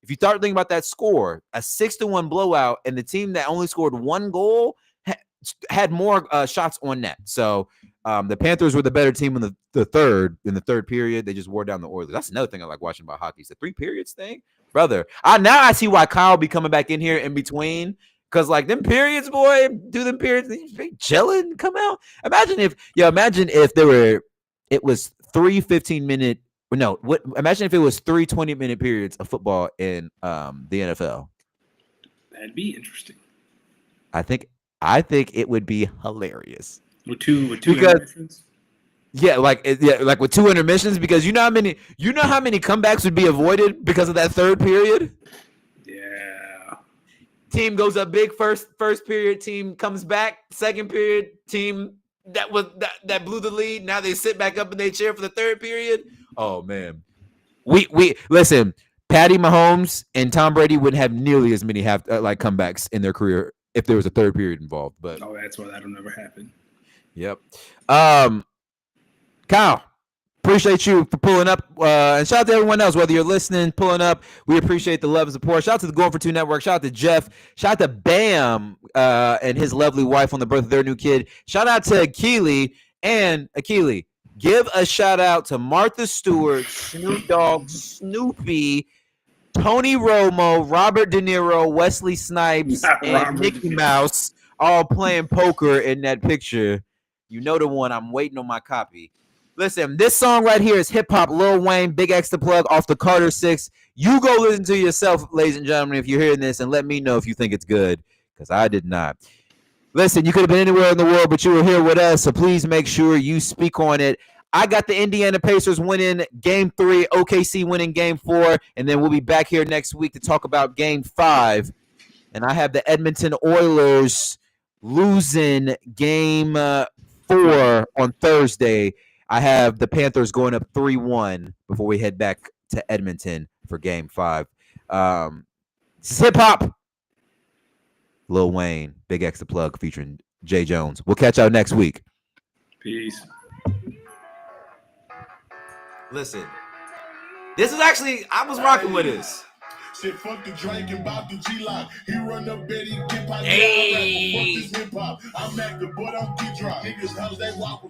if you start thinking about that score, a 6-1 blowout, and the team that only scored one goal had more shots on net. So the Panthers were the better team in the third period. They just wore down the Oilers. That's another thing I like watching about hockey. It's the 3 periods thing, brother. Now I see why Kyle be coming back in here in between. Because like them periods, boy, they chilling, come out. Imagine if it was 3 15-minute. No, imagine if it was 3 20-minute periods of football in the NFL. That'd be interesting. I think it would be hilarious. With two intermissions? Yeah, like with 2 intermissions, because you know how many comebacks would be avoided because of that third period? Yeah. Team goes up big first period, team comes back, second period, team that blew the lead. Now they sit back up in their chair for the third period. Oh man. We listen, Patty Mahomes and Tom Brady wouldn't have nearly as many comebacks in their career if there was a third period involved. But that's why that'll never happen. Yep. Kyle, appreciate you for pulling up. And shout out to everyone else, whether you're listening, pulling up. We appreciate the love and support. Shout out to the Going for Two Network. Shout out to Jeff. Shout out to Bam and his lovely wife on the birth of their new kid. Shout out to Akili. And Akili, give a shout out to Martha Stewart, Snoop Dogg, Snoopy, Tony Romo, Robert De Niro, Wesley Snipes, and Mickey Mouse all playing poker in that picture. You know the one. I'm waiting on my copy. Listen, this song right here is hip hop. Lil Wayne, Big X the Plug off the Carter 6. You go listen to yourself, ladies and gentlemen, if you're hearing this, and let me know if you think it's good, because I did not. Listen, you could have been anywhere in the world, but you were here with us, so please make sure you speak on it. I got the Indiana Pacers winning Game 3, OKC winning Game 4, and then we'll be back here next week to talk about Game 5. And I have the Edmonton Oilers losing Game 4 on Thursday. I have the Panthers going up 3-1 before we head back to Edmonton for Game 5. This is hip hop. Lil Wayne, Big X the Plug featuring Jay Jones. We'll catch y'all next week. Peace. Listen, this is actually, I was rocking with this. Said fuck the drink and bop the G-Lock. He run up Betty, get pop. Hey. Fuck this hip hop. I'm active, but I'm get drop. Niggas, how's they walk?